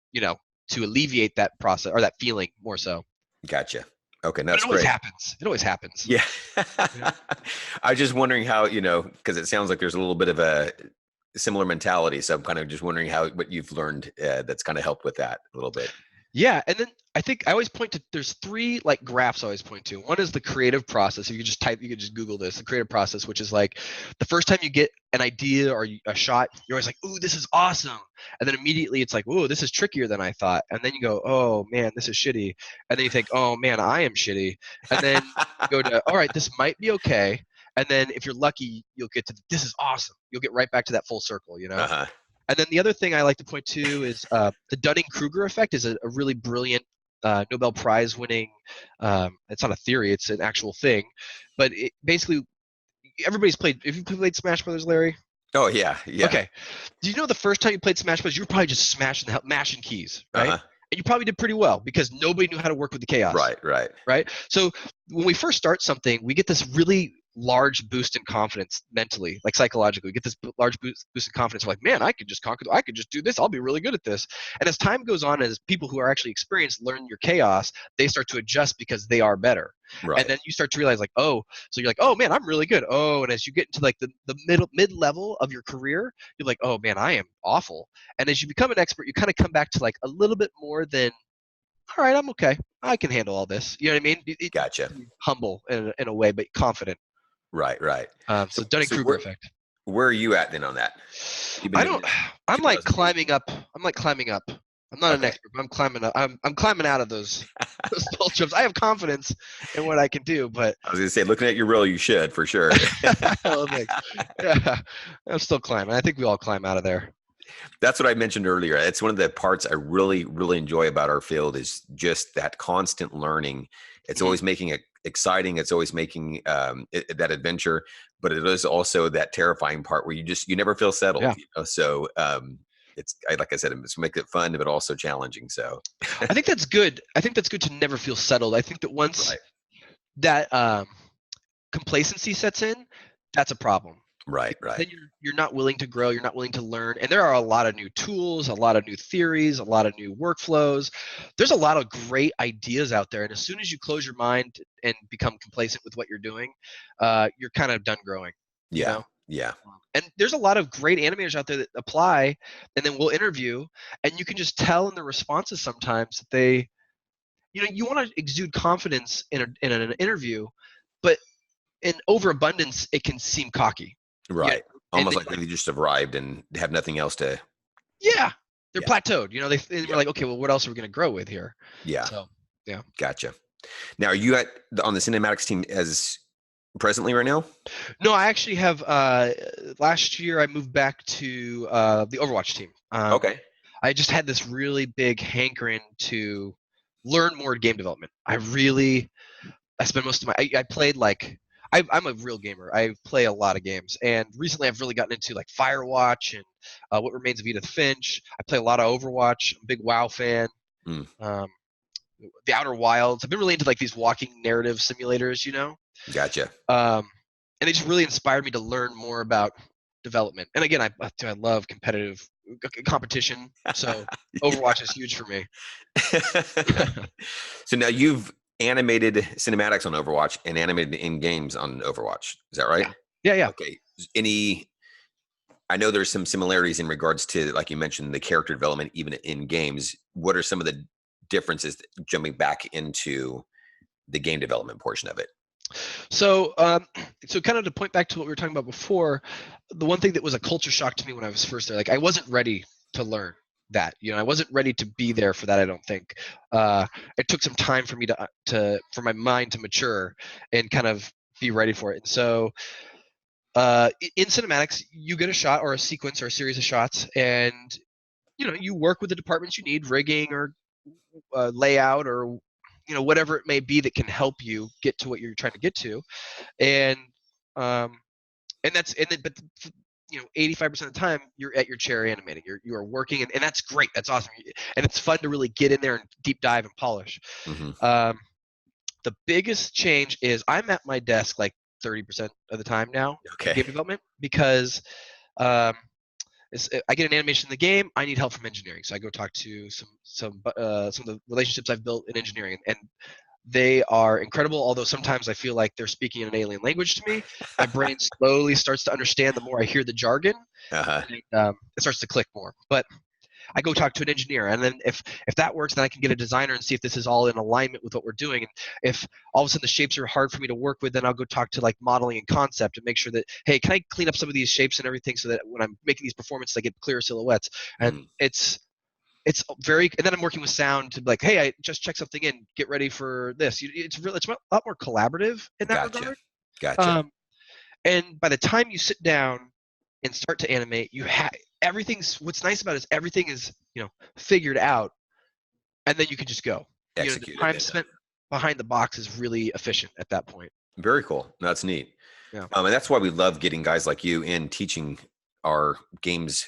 to alleviate that process or that feeling more so. Gotcha. Okay, But that's it always great. happens. It always happens. Yeah. Yeah. I was just wondering how, because it sounds like there's a little bit of a similar mentality. So I'm kind of just wondering what you've learned that's kind of helped with that a little bit. Yeah, and then I think I always point to, there's three like graphs I always point to. One is the creative process. If you could just Google this, the creative process, which is like the first time you get an idea or a shot, you're always like, ooh, this is awesome. And then immediately it's like, ooh, this is trickier than I thought. And then you go, oh man, this is shitty. And then you think, oh man, I am shitty. And then you go to, all right, this might be okay. And then if you're lucky, you'll get to, this is awesome. You'll get right back to that full circle, Uh-huh. And then the other thing I like to point to is the Dunning-Kruger effect is a really brilliant Nobel Prize winning, it's not a theory, it's an actual thing. But it, basically, everybody's played, have you played Smash Brothers, Larry? Oh, yeah. Yeah. Okay. Do you know the first time you played Smash Brothers, you were probably just mashing keys, right? Uh-huh. And you probably did pretty well because nobody knew how to work with the chaos. Right. So when we first start something, we get this really large boost in confidence mentally, like psychologically. We get this large boost in confidence. We're like, man, I could just do this. I'll be really good at this. And as time goes on, as people who are actually experienced learn your chaos, they start to adjust because they are better. Right. And then you start to realize like, oh, so you're like, oh man, I'm really good. Oh, and as you get into like the mid-level of your career, you're like, oh man, I am awful. And as you become an expert, you kind of come back to like a little bit more than, all right, I'm okay. I can handle all this. You know what I mean? Gotcha. Humble in a way, but confident. Right. So Dunning-Kruger effect. Where are you at then on that? I'm like climbing up. I'm not an expert, but I'm climbing up. I'm climbing out of those tall jumps. I have confidence in what I can do, but I was gonna say, looking at your reel, you should for sure. Well, thanks. Yeah, I'm still climbing. I think we all climb out of there. That's what I mentioned earlier. It's one of the parts I really, really enjoy about our field is just that constant learning. It's always making it exciting. It's always making that adventure, but it is also that terrifying part where you never feel settled. Yeah. So it's like I said, it's make it fun, but also challenging. So I think that's good. I think that's good to never feel settled. I think that once that complacency sets in, that's a problem. Right. Then you're not willing to grow. You're not willing to learn. And there are a lot of new tools, a lot of new theories, a lot of new workflows. There's a lot of great ideas out there. And as soon as you close your mind and become complacent with what you're doing, you're kind of done growing. Yeah. And there's a lot of great animators out there that apply, and then we'll interview, and you can just tell in the responses sometimes that they, you want to exude confidence in an interview, but in overabundance, it can seem cocky. Right. Almost like they just arrived and have nothing else to. Yeah. They're plateaued. They were like, okay, well, what else are we going to grow with here? Yeah. So, yeah. Gotcha. Now, are you on the cinematics team as presently right now? No, I actually have. Last year, I moved back to the Overwatch team. Okay. I just had this really big hankering to learn more game development. I spent most of I played like. I'm a real gamer. I play a lot of games, and recently I've really gotten into like Firewatch and What Remains of Edith Finch. I play a lot of Overwatch. I'm a big WoW fan. The Outer Wilds. I've been really into like these walking narrative simulators, Gotcha. And they just really inspired me to learn more about development. And again, I love competitive competition, so Overwatch is huge for me. So now you've animated cinematics on Overwatch and animated in games on Overwatch. Is that right? Yeah. Okay. I know there's some similarities in regards to, like you mentioned, the character development, even in games. What are some of the differences jumping back into the game development portion of it? So, so kind of to point back to what we were talking about before, the one thing that was a culture shock to me when I was first there, like I wasn't ready to learn that. I wasn't ready to be there for that. I don't think. It took some time for me for my mind to mature and kind of be ready for it. And so, in cinematics, you get a shot or a sequence or a series of shots, and you work with the departments you need, rigging or layout or whatever it may be that can help you get to what you're trying to get to, but 85% of the time you're at your chair animating. You are working, and that's great. That's awesome, and it's fun to really get in there and deep dive and polish. Mm-hmm. The biggest change is I'm at my desk like 30% of the time now in game development, because I get an animation in the game. I need help from engineering, so I go talk to some of the relationships I've built in engineering, and they are incredible. Although sometimes I feel like they're speaking in an alien language to me. My brain slowly starts to understand the more I hear the jargon, Uh-huh. and it starts to click more. But I go talk to an engineer, and then if that works, then I can get a designer and see if this is all in alignment with what we're doing. And if all of a sudden the shapes are hard for me to work with, then I'll go talk to like modeling and concept and make sure that, hey, can I clean up some of these shapes and everything so that when I'm making these performances, I get clearer silhouettes. And it's very, and then I'm working with sound to be like, hey, I just checked something in, get ready for this. It's a lot more collaborative in that regard. Gotcha. And by the time you sit down and start to animate, you have what's nice about it is everything is figured out, and then you can just go. Execute the time spent behind the box is really efficient at that point. Very cool. That's neat. Yeah. And that's why we love getting guys like you in teaching our games,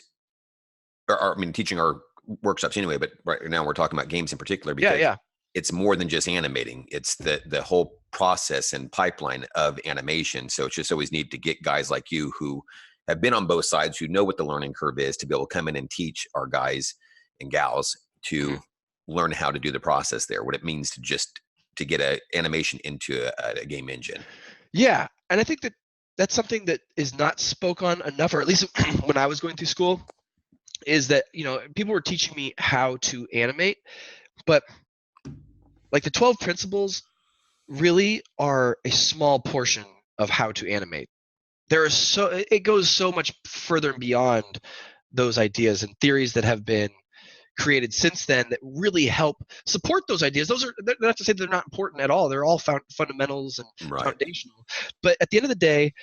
teaching our workshops anyway. But right now we're talking about games in particular, because it's more than just animating. It's the whole process and pipeline of animation. So it's just always neat to get guys like you who have been on both sides, who know what the learning curve is, to be able to come in and teach our guys and gals to learn how to do the process there, what it means to get an animation into a game engine. Yeah, and I think that's something that is not spoke on enough, or at least when I was going through school, is that people were teaching me how to animate, but like the 12 principles really are a small portion of how to animate. It goes so much further and beyond those ideas and theories that have been created since then that really help support those ideas. Those are not to say they're not important at all. They're all fundamentals and foundational. But at the end of the day,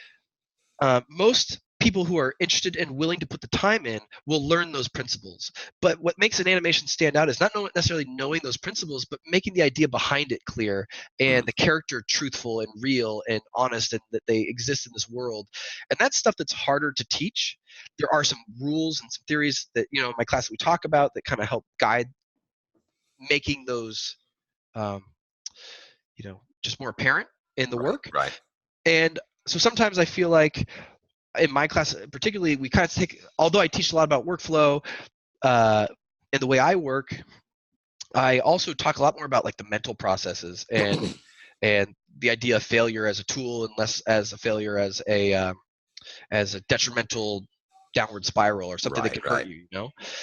most people who are interested and willing to put the time in will learn those principles. But what makes an animation stand out is not necessarily knowing those principles, but making the idea behind it clear, and the character truthful and real and honest, and that they exist in this world. And that's stuff that's harder to teach. There are some rules and some theories that in my class that we talk about that kind of help guide making those just more apparent in the work. Right. And so sometimes I feel like in my class particularly, we kind of although I teach a lot about workflow and the way I work, I also talk a lot more about like the mental processes and the idea of failure as a tool, and less as a failure as a detrimental downward spiral or something that can hurt you.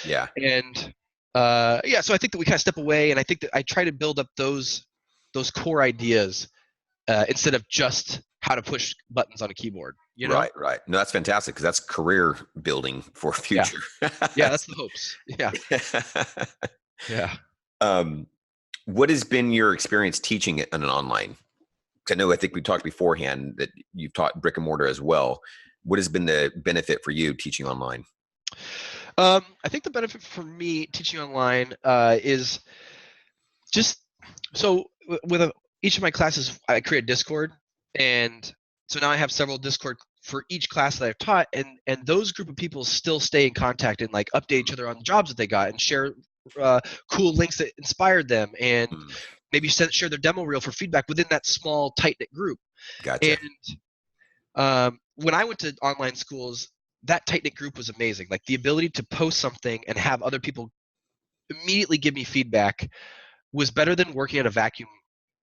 Yeah. And so I think that we kind of step away, and I think that I try to build up those core ideas instead of just how to push buttons on a keyboard. Right. No, that's fantastic, because that's career building for future. Yeah, that's the hopes. Yeah. Yeah. What has been your experience teaching it on an online? Because I think we talked beforehand that you've taught brick and mortar as well. What has been the benefit for you teaching online? I think the benefit for me teaching online is just so with each of my classes, I create a Discord, and so now I have several Discord for each class that I've taught, and those group of people still stay in contact and like update each other on the jobs that they got, and share cool links that inspired them, and maybe share their demo reel for feedback within that small tight-knit group. Gotcha. And when I went to online schools, that tight-knit group was amazing. Like the ability to post something and have other people immediately give me feedback was better than working at a vacuum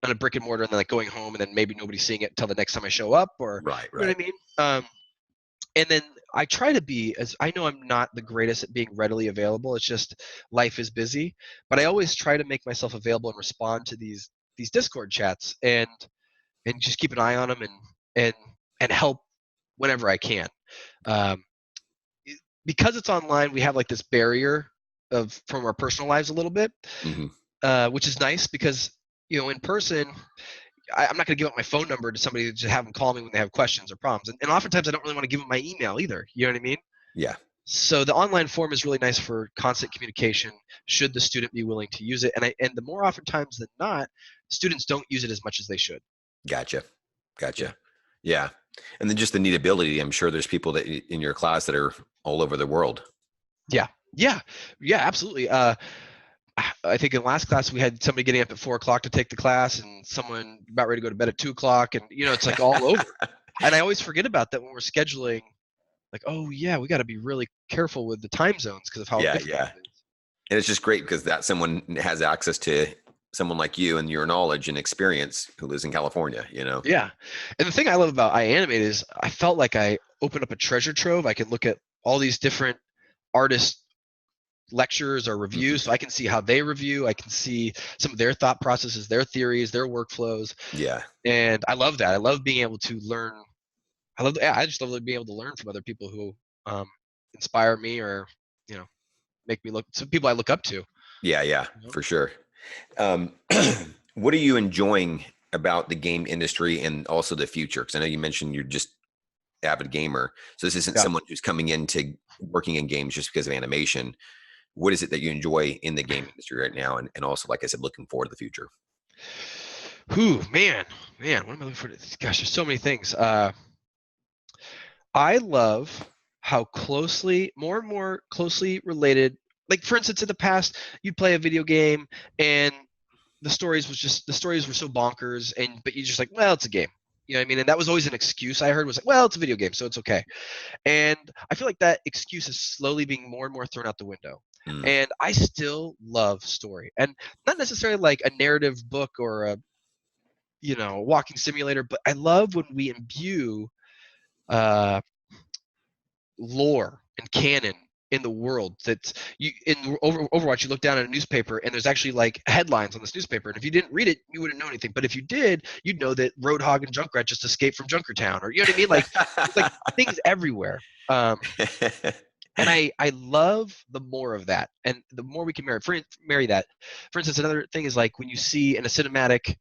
on a brick and mortar and then like going home and then maybe nobody's seeing it until the next time I show up, or right. You know what I mean? And then I try to be, as I know I'm not the greatest at being readily available. It's just life is busy, but I always try to make myself available and respond to these Discord chats and just keep an eye on them and help whenever I can. Because it's online, we have like this barrier from our personal lives a little bit, which is nice because in person, I'm not going to give up my phone number to somebody to have them call me when they have questions or problems. And oftentimes I don't really want to give them my email either. You know what I mean? Yeah. So the online form is really nice for constant communication, should the student be willing to use it. And the more oftentimes than not, students don't use it as much as they should. Gotcha. Yeah. And then just the neat ability. I'm sure there's people that in your class that are all over the world. Yeah, absolutely. I think in last class we had somebody getting up at 4 o'clock to take the class, and someone about ready to go to bed at 2 o'clock, and it's like all over. And I always forget about that when we're scheduling. Like, oh yeah, we got to be really careful with the time zones because of how different it is. And it's just great because that someone has access to someone like you and your knowledge and experience who lives in California, Yeah. And the thing I love about iAnimate is I felt like I opened up a treasure trove. I can look at all these different artists' lectures or reviews, so I can see how they review. I can see some of their thought processes, their theories, their workflows. Yeah. And I love that. I love being able to learn. I just love being able to learn from other people who inspire me or, make me look, some people I look up to. Yeah, for sure. What are you enjoying about the game industry and also the future? Because I know you mentioned you're just avid gamer. So this isn't someone who's coming into working in games just because of animation. What is it that you enjoy in the game industry right now? And also, like I said, looking forward to the future. Man, what am I looking forward to? Gosh, there's so many things. I love how more and more closely related. Like, for instance, in the past, you'd play a video game and the stories were so bonkers, but you're just like, well, it's a game. You know what I mean? And that was always an excuse I heard, was like, well, it's a video game, so it's okay. And I feel like that excuse is slowly being more and more thrown out the window. And I still love story, and not necessarily like a narrative book or a walking simulator, but I love when we imbue lore and canon in the world. That in Overwatch, you look down at a newspaper and there's actually like headlines on this newspaper, and if you didn't read it, you wouldn't know anything. But if you did, you'd know that Roadhog and Junkrat just escaped from Junkertown, or you know what I mean? Like, it's like things everywhere. And I love the more of that, and the more we can marry that. For instance, another thing is like when you see in a cinematic,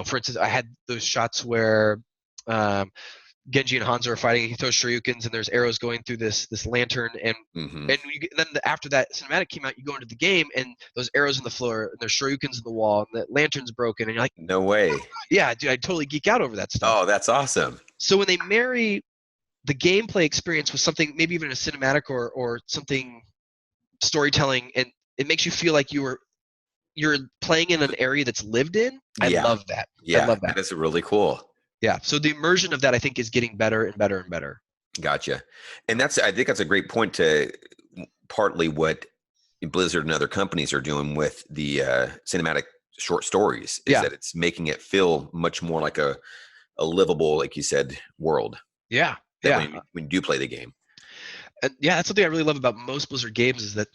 for instance, I had those shots where Genji and Hanzo are fighting, and he throws shurikens, and there's arrows going through this lantern, and then after that cinematic came out, you go into the game, and those arrows in the floor, and there's shurikens in the wall, and the lantern's broken, and you're like, no way. Yeah, dude, I totally geek out over that stuff. Oh, that's awesome. So when they marry the gameplay experience with something, maybe even a cinematic or something storytelling, and it makes you feel like you're playing in an area that's lived in. I love that. Yeah, I love that. That's really cool. Yeah. So the immersion of that, I think, is getting better and better and better. Gotcha. And I think that's a great point to partly what Blizzard and other companies are doing with the cinematic short stories, is that it's making it feel much more like a livable, like you said, world. Yeah. When you do play the game. And that's something I really love about most Blizzard games, is that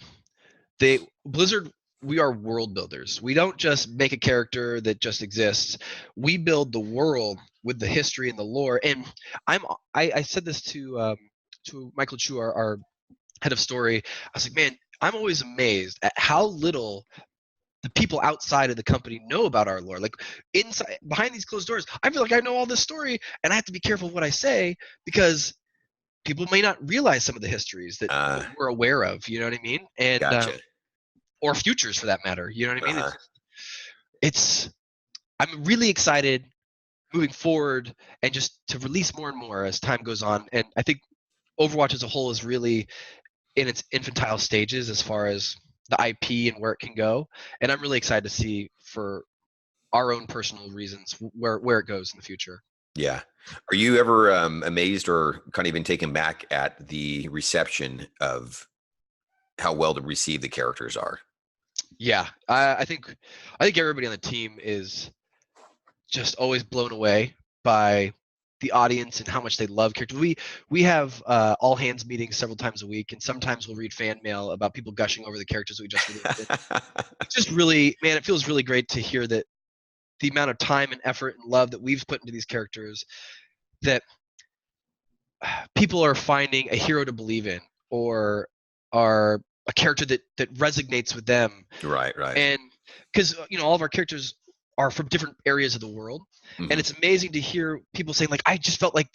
Blizzard, we are world builders. We don't just make a character that just exists. We build the world with the history and the lore. And I said this to Michael Chu, our head of story. I was like, man, I'm always amazed at how little the people outside of the company know about our lore. Like, inside, behind these closed doors, I feel like I know all this story, and I have to be careful what I say, because people may not realize some of the histories that we're aware of. You know what I mean? And gotcha. Or futures, for that matter. You know what I mean? I'm really excited moving forward, and just to release more and more as time goes on. And I think Overwatch as a whole is really in its infantile stages as far as the IP and where it can go. And I'm really excited to see, for our own personal reasons, where it goes in the future. Yeah. Are you ever amazed or kind of even taken back at the reception of how well received the characters are? Yeah, I think everybody on the team is just always blown away by the audience and how much they love characters. We have all hands meetings several times a week, and sometimes we'll read fan mail about people gushing over the characters we just released. It's just really, man, it feels really great to hear that the amount of time and effort and love that we've put into these characters, that people are finding a hero to believe in, or are a character that resonates with them. Right. And because all of our characters are from different areas of the world, and it's amazing to hear people saying, like, I just felt like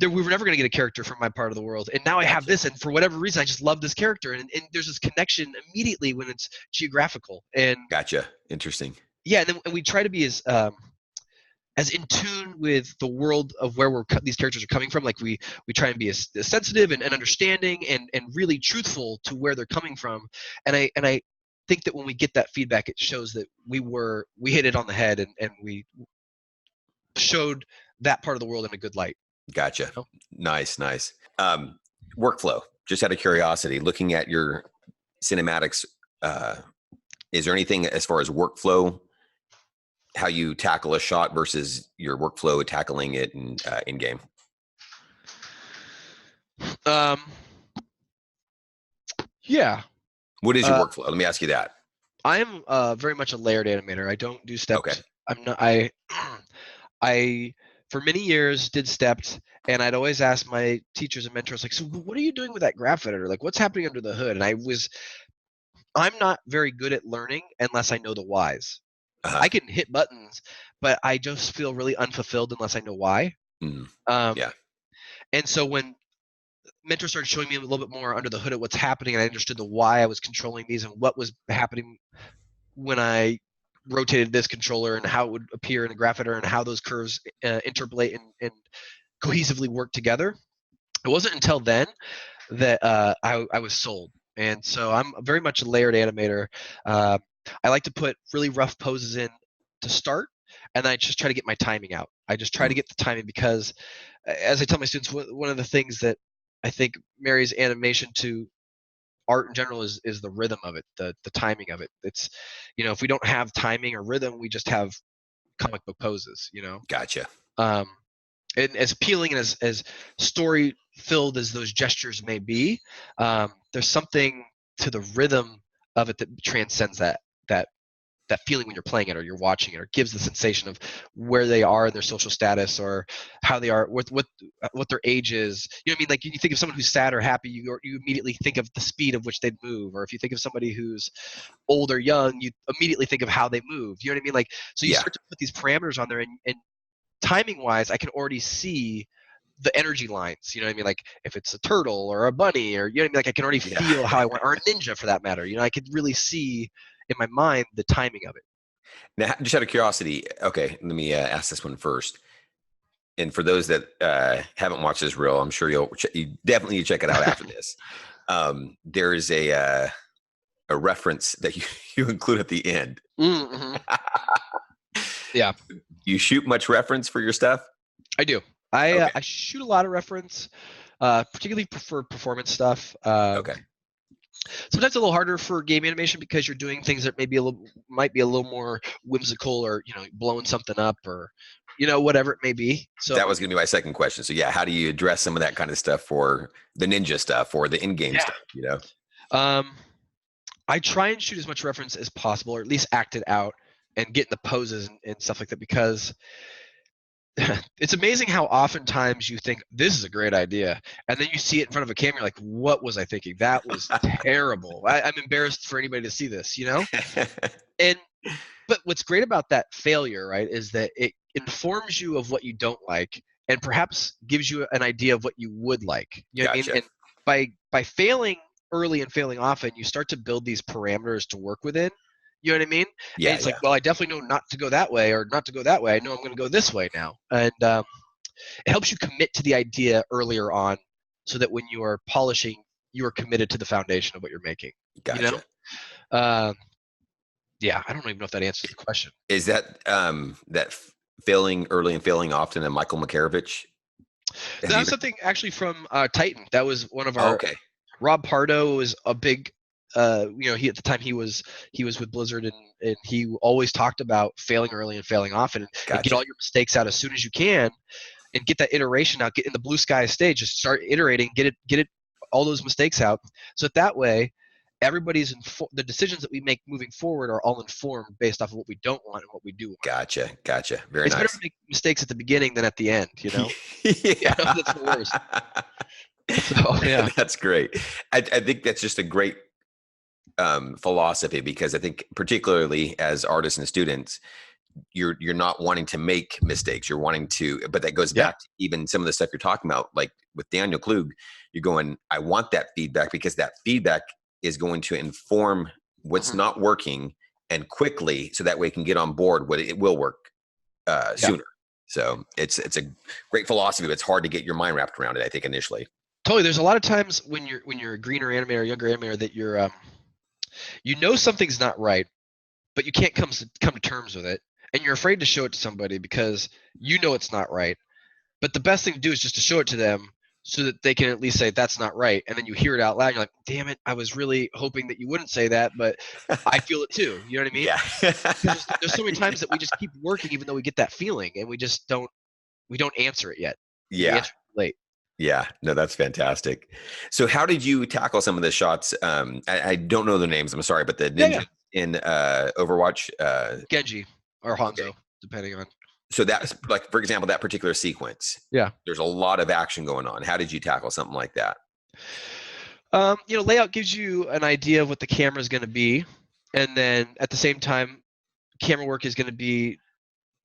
we were never going to get a character from my part of the world, and now I have this, and for whatever reason I just love this character, and there's this connection immediately when it's geographical. And gotcha. Interesting. Yeah, and we try to be as as in tune with the world of where these characters are coming from. Like we try and be as sensitive and understanding and really truthful to where they're coming from. And I think that when we get that feedback, it shows that we hit it on the head, and we showed that part of the world in a good light. Gotcha. You know? Nice. Workflow, just out of curiosity, looking at your cinematics, is there anything as far as workflow, how you tackle a shot versus your workflow tackling it in game? Yeah. What is your workflow? Let me ask you that. I am very much a layered animator. I don't do stepped. Okay. I'm not. I for many years did stepped, and I'd always ask my teachers and mentors, like, so what are you doing with that graph editor? Like, what's happening under the hood? And I'm not very good at learning unless I know the whys. I can hit buttons, but I just feel really unfulfilled unless I know why. Yeah. And so when mentors started showing me a little bit more under the hood of what's happening, and I understood the why I was controlling these and what was happening when I rotated this controller and how it would appear in a graph editor and how those curves interpolate and cohesively work together. It wasn't until then that I was sold. And so I'm very much a layered animator. I like to put really rough poses in to start, and I just try to get my timing out. I just try to get the timing because, as I tell my students, one of the things that I think marries animation to art in general is the rhythm of it, the timing of it. It's, if we don't have timing or rhythm, we just have comic book poses, Gotcha. And as appealing and as story filled as those gestures may be, there's something to the rhythm of it that transcends that feeling when you're playing it or you're watching it, or gives the sensation of where they are in their social status or how they are, what their age is. You know what I mean? Like, you think of someone who's sad or happy, you immediately think of the speed of which they'd move. Or if you think of somebody who's old or young, you immediately think of how they move. You know what I mean? Like, so you start to put these parameters on there, and timing wise, I can already see the energy lines. You know what I mean? Like, if it's a turtle or a bunny, or, you know what I mean? Like, I can already feel how I want, or a ninja for that matter. I could really see in my mind the timing of it. Now, just out of curiosity, okay, let me ask this one first. And for those that haven't watched this reel, I'm sure you definitely check it out after this. There is a reference that you include at the end. Mm-hmm. Yeah. You shoot much reference for your stuff? I do. I shoot a lot of reference, particularly for performance stuff. Okay. Sometimes a little harder for game animation because you're doing things that might be a little more whimsical, or blowing something up, or whatever it may be. So that was going to be my second question. So yeah, how do you address some of that kind of stuff for the ninja stuff or the in-game stuff? I try and shoot as much reference as possible, or at least act it out and get in the poses and stuff like that, because it's amazing how oftentimes you think this is a great idea, and then you see it in front of a camera, you're like, what was I thinking? That was terrible. I'm embarrassed for anybody to see this, But what's great about that failure, right, is that it informs you of what you don't like, and perhaps gives you an idea of what you would like. You know what I mean? And by failing early and failing often, you start to build these parameters to work within. You know what I mean? Yeah. And it's like, well, I definitely know not to go that way, or not to go that way. I know I'm going to go this way now. And it helps you commit to the idea earlier on, so that when you are polishing, you are committed to the foundation of what you're making. Gotcha. Yeah, I don't even know if that answers the question. Is that failing early and failing often a Michael Makarovich? That was something actually from Titan. That was one of our. Okay. Rob Pardo was a big. He at the time he was with Blizzard, and he always talked about failing early and failing often, and get all your mistakes out as soon as you can, and get that iteration out. Get in the blue sky stage, just start iterating, get it all those mistakes out, so that way everybody's the decisions that we make moving forward are all informed based off of what we don't want and what we do want. Gotcha. Very it's nice. Better to make mistakes at the beginning than at the end. Yeah. That's the worst. So yeah, that's great. I think that's just a great philosophy, because I think particularly as artists and students, you're not wanting to make mistakes. You're wanting to, but that goes back to even some of the stuff you're talking about, like with Daniel Klug. You're going, I want that feedback, because that feedback is going to inform what's not working, and quickly, so that way it can get on board what it will work sooner. So it's a great philosophy, but it's hard to get your mind wrapped around it, I think, initially. Totally. There's a lot of times when you're a greener animator, younger animator, that you're something's not right, but you can't come to terms with it, and you're afraid to show it to somebody because it's not right. But the best thing to do is just to show it to them so that they can at least say that's not right, and then you hear it out loud. And you're like, damn it, I was really hoping that you wouldn't say that, but I feel it too. You know what I mean? Yeah. There's so many times that we just keep working even though we get that feeling, and we just don't answer it yet. Yeah. We answer it late. Yeah, no, that's fantastic. So how did you tackle some of the shots? I don't know the names, I'm sorry, but the ninja in Overwatch. Genji or Hanzo, depending on. So that's like, for example, that particular sequence. Yeah. There's a lot of action going on. How did you tackle something like that? Layout gives you an idea of what the camera is going to be. And then at the same time, camera work is going to be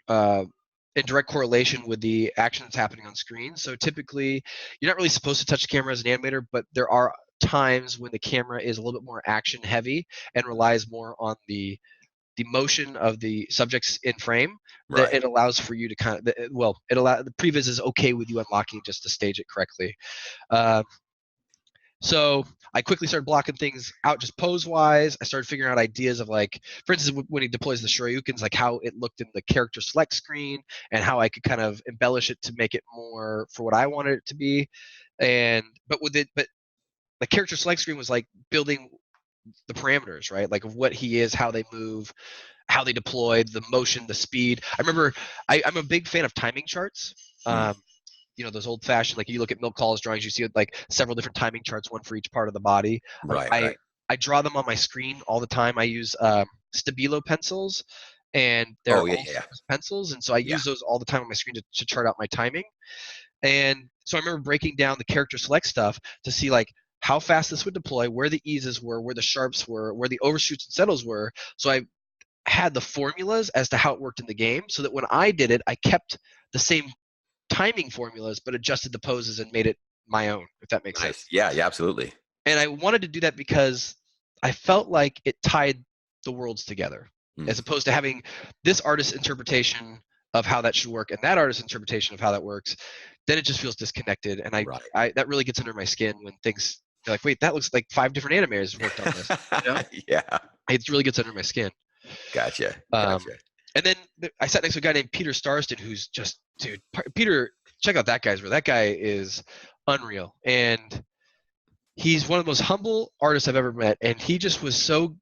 in direct correlation with the action that's happening on screen. So typically, you're not really supposed to touch the camera as an animator, but there are times when the camera is a little bit more action heavy and relies more on the motion of the subjects in frame. Right. That it allows for you to the previs is okay with you unlocking just to stage it correctly. So I quickly started blocking things out just pose-wise. I started figuring out ideas of, like, for instance, when he deploys the Shoryukens, like how it looked in the character select screen and how I could kind of embellish it to make it more for what I wanted it to be. But the character select screen was like building the parameters, right? Like of what he is, how they move, how they deploy, the motion, the speed. I remember I'm a big fan of timing charts. Those old-fashioned, like you look at Milk Collins drawings, you see like several different timing charts, one for each part of the body. Right. I draw them on my screen all the time. I use Stabilo pencils, and they're pencils, and so I use those all the time on my screen to chart out my timing. And so I remember breaking down the character select stuff to see like how fast this would deploy, where the eases were, where the sharps were, where the overshoots and settles were. So I had the formulas as to how it worked in the game, so that when I did it, I kept the same timing formulas but adjusted the poses and made it my own, if that makes sense. Yeah, absolutely. And I wanted to do that because I felt like it tied the worlds together, as opposed to having this artist's interpretation of how that should work and that artist's interpretation of how that works. Then it just feels disconnected, and I that really gets under my skin when things, you're like, wait, that looks like 5 different animators worked on this. Yeah, it really gets under my skin. Gotcha. And then I sat next to a guy named Peter Starston, who's just, dude, Peter, check out that guy's work. That guy is unreal. And he's one of the most humble artists I've ever met. And he just was so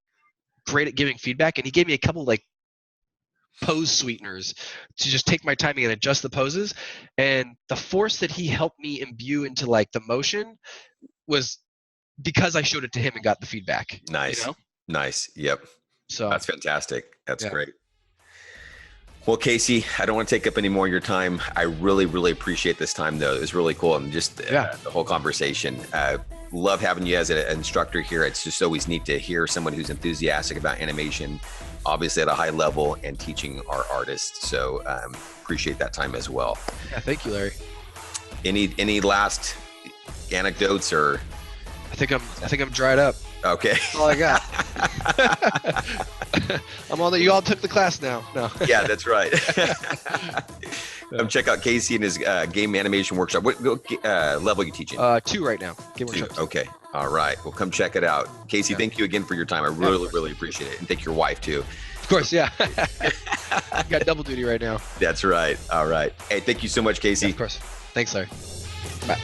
great at giving feedback. And he gave me a couple like pose sweeteners to just take my timing and adjust the poses. And the force that he helped me imbue into like the motion was because I showed it to him and got the feedback. Nice. Nice. Yep. So that's fantastic. That's great. Well, Casey, I don't want to take up any more of your time. I really, really appreciate this time, though. It was really cool. And just the whole conversation. Love having you as an instructor here. It's just always neat to hear someone who's enthusiastic about animation, obviously at a high level, and teaching our artists. So appreciate that time as well. Yeah, thank you, Larry. Any last anecdotes or? I think I'm dried up. Okay. That's all I got. I'm all that. You all took the class now. No. Yeah, that's right. Come check out Casey and his game animation workshop. What level are you teaching? 2 right now. Game workshop. Okay. All right. Well, come check it out. Casey, thank you again for your time. I really appreciate it. And thank your wife, too. Of course, yeah. Got double duty right now. That's right. All right. Hey, thank you so much, Casey. Yeah, of course. Thanks, Larry. Bye.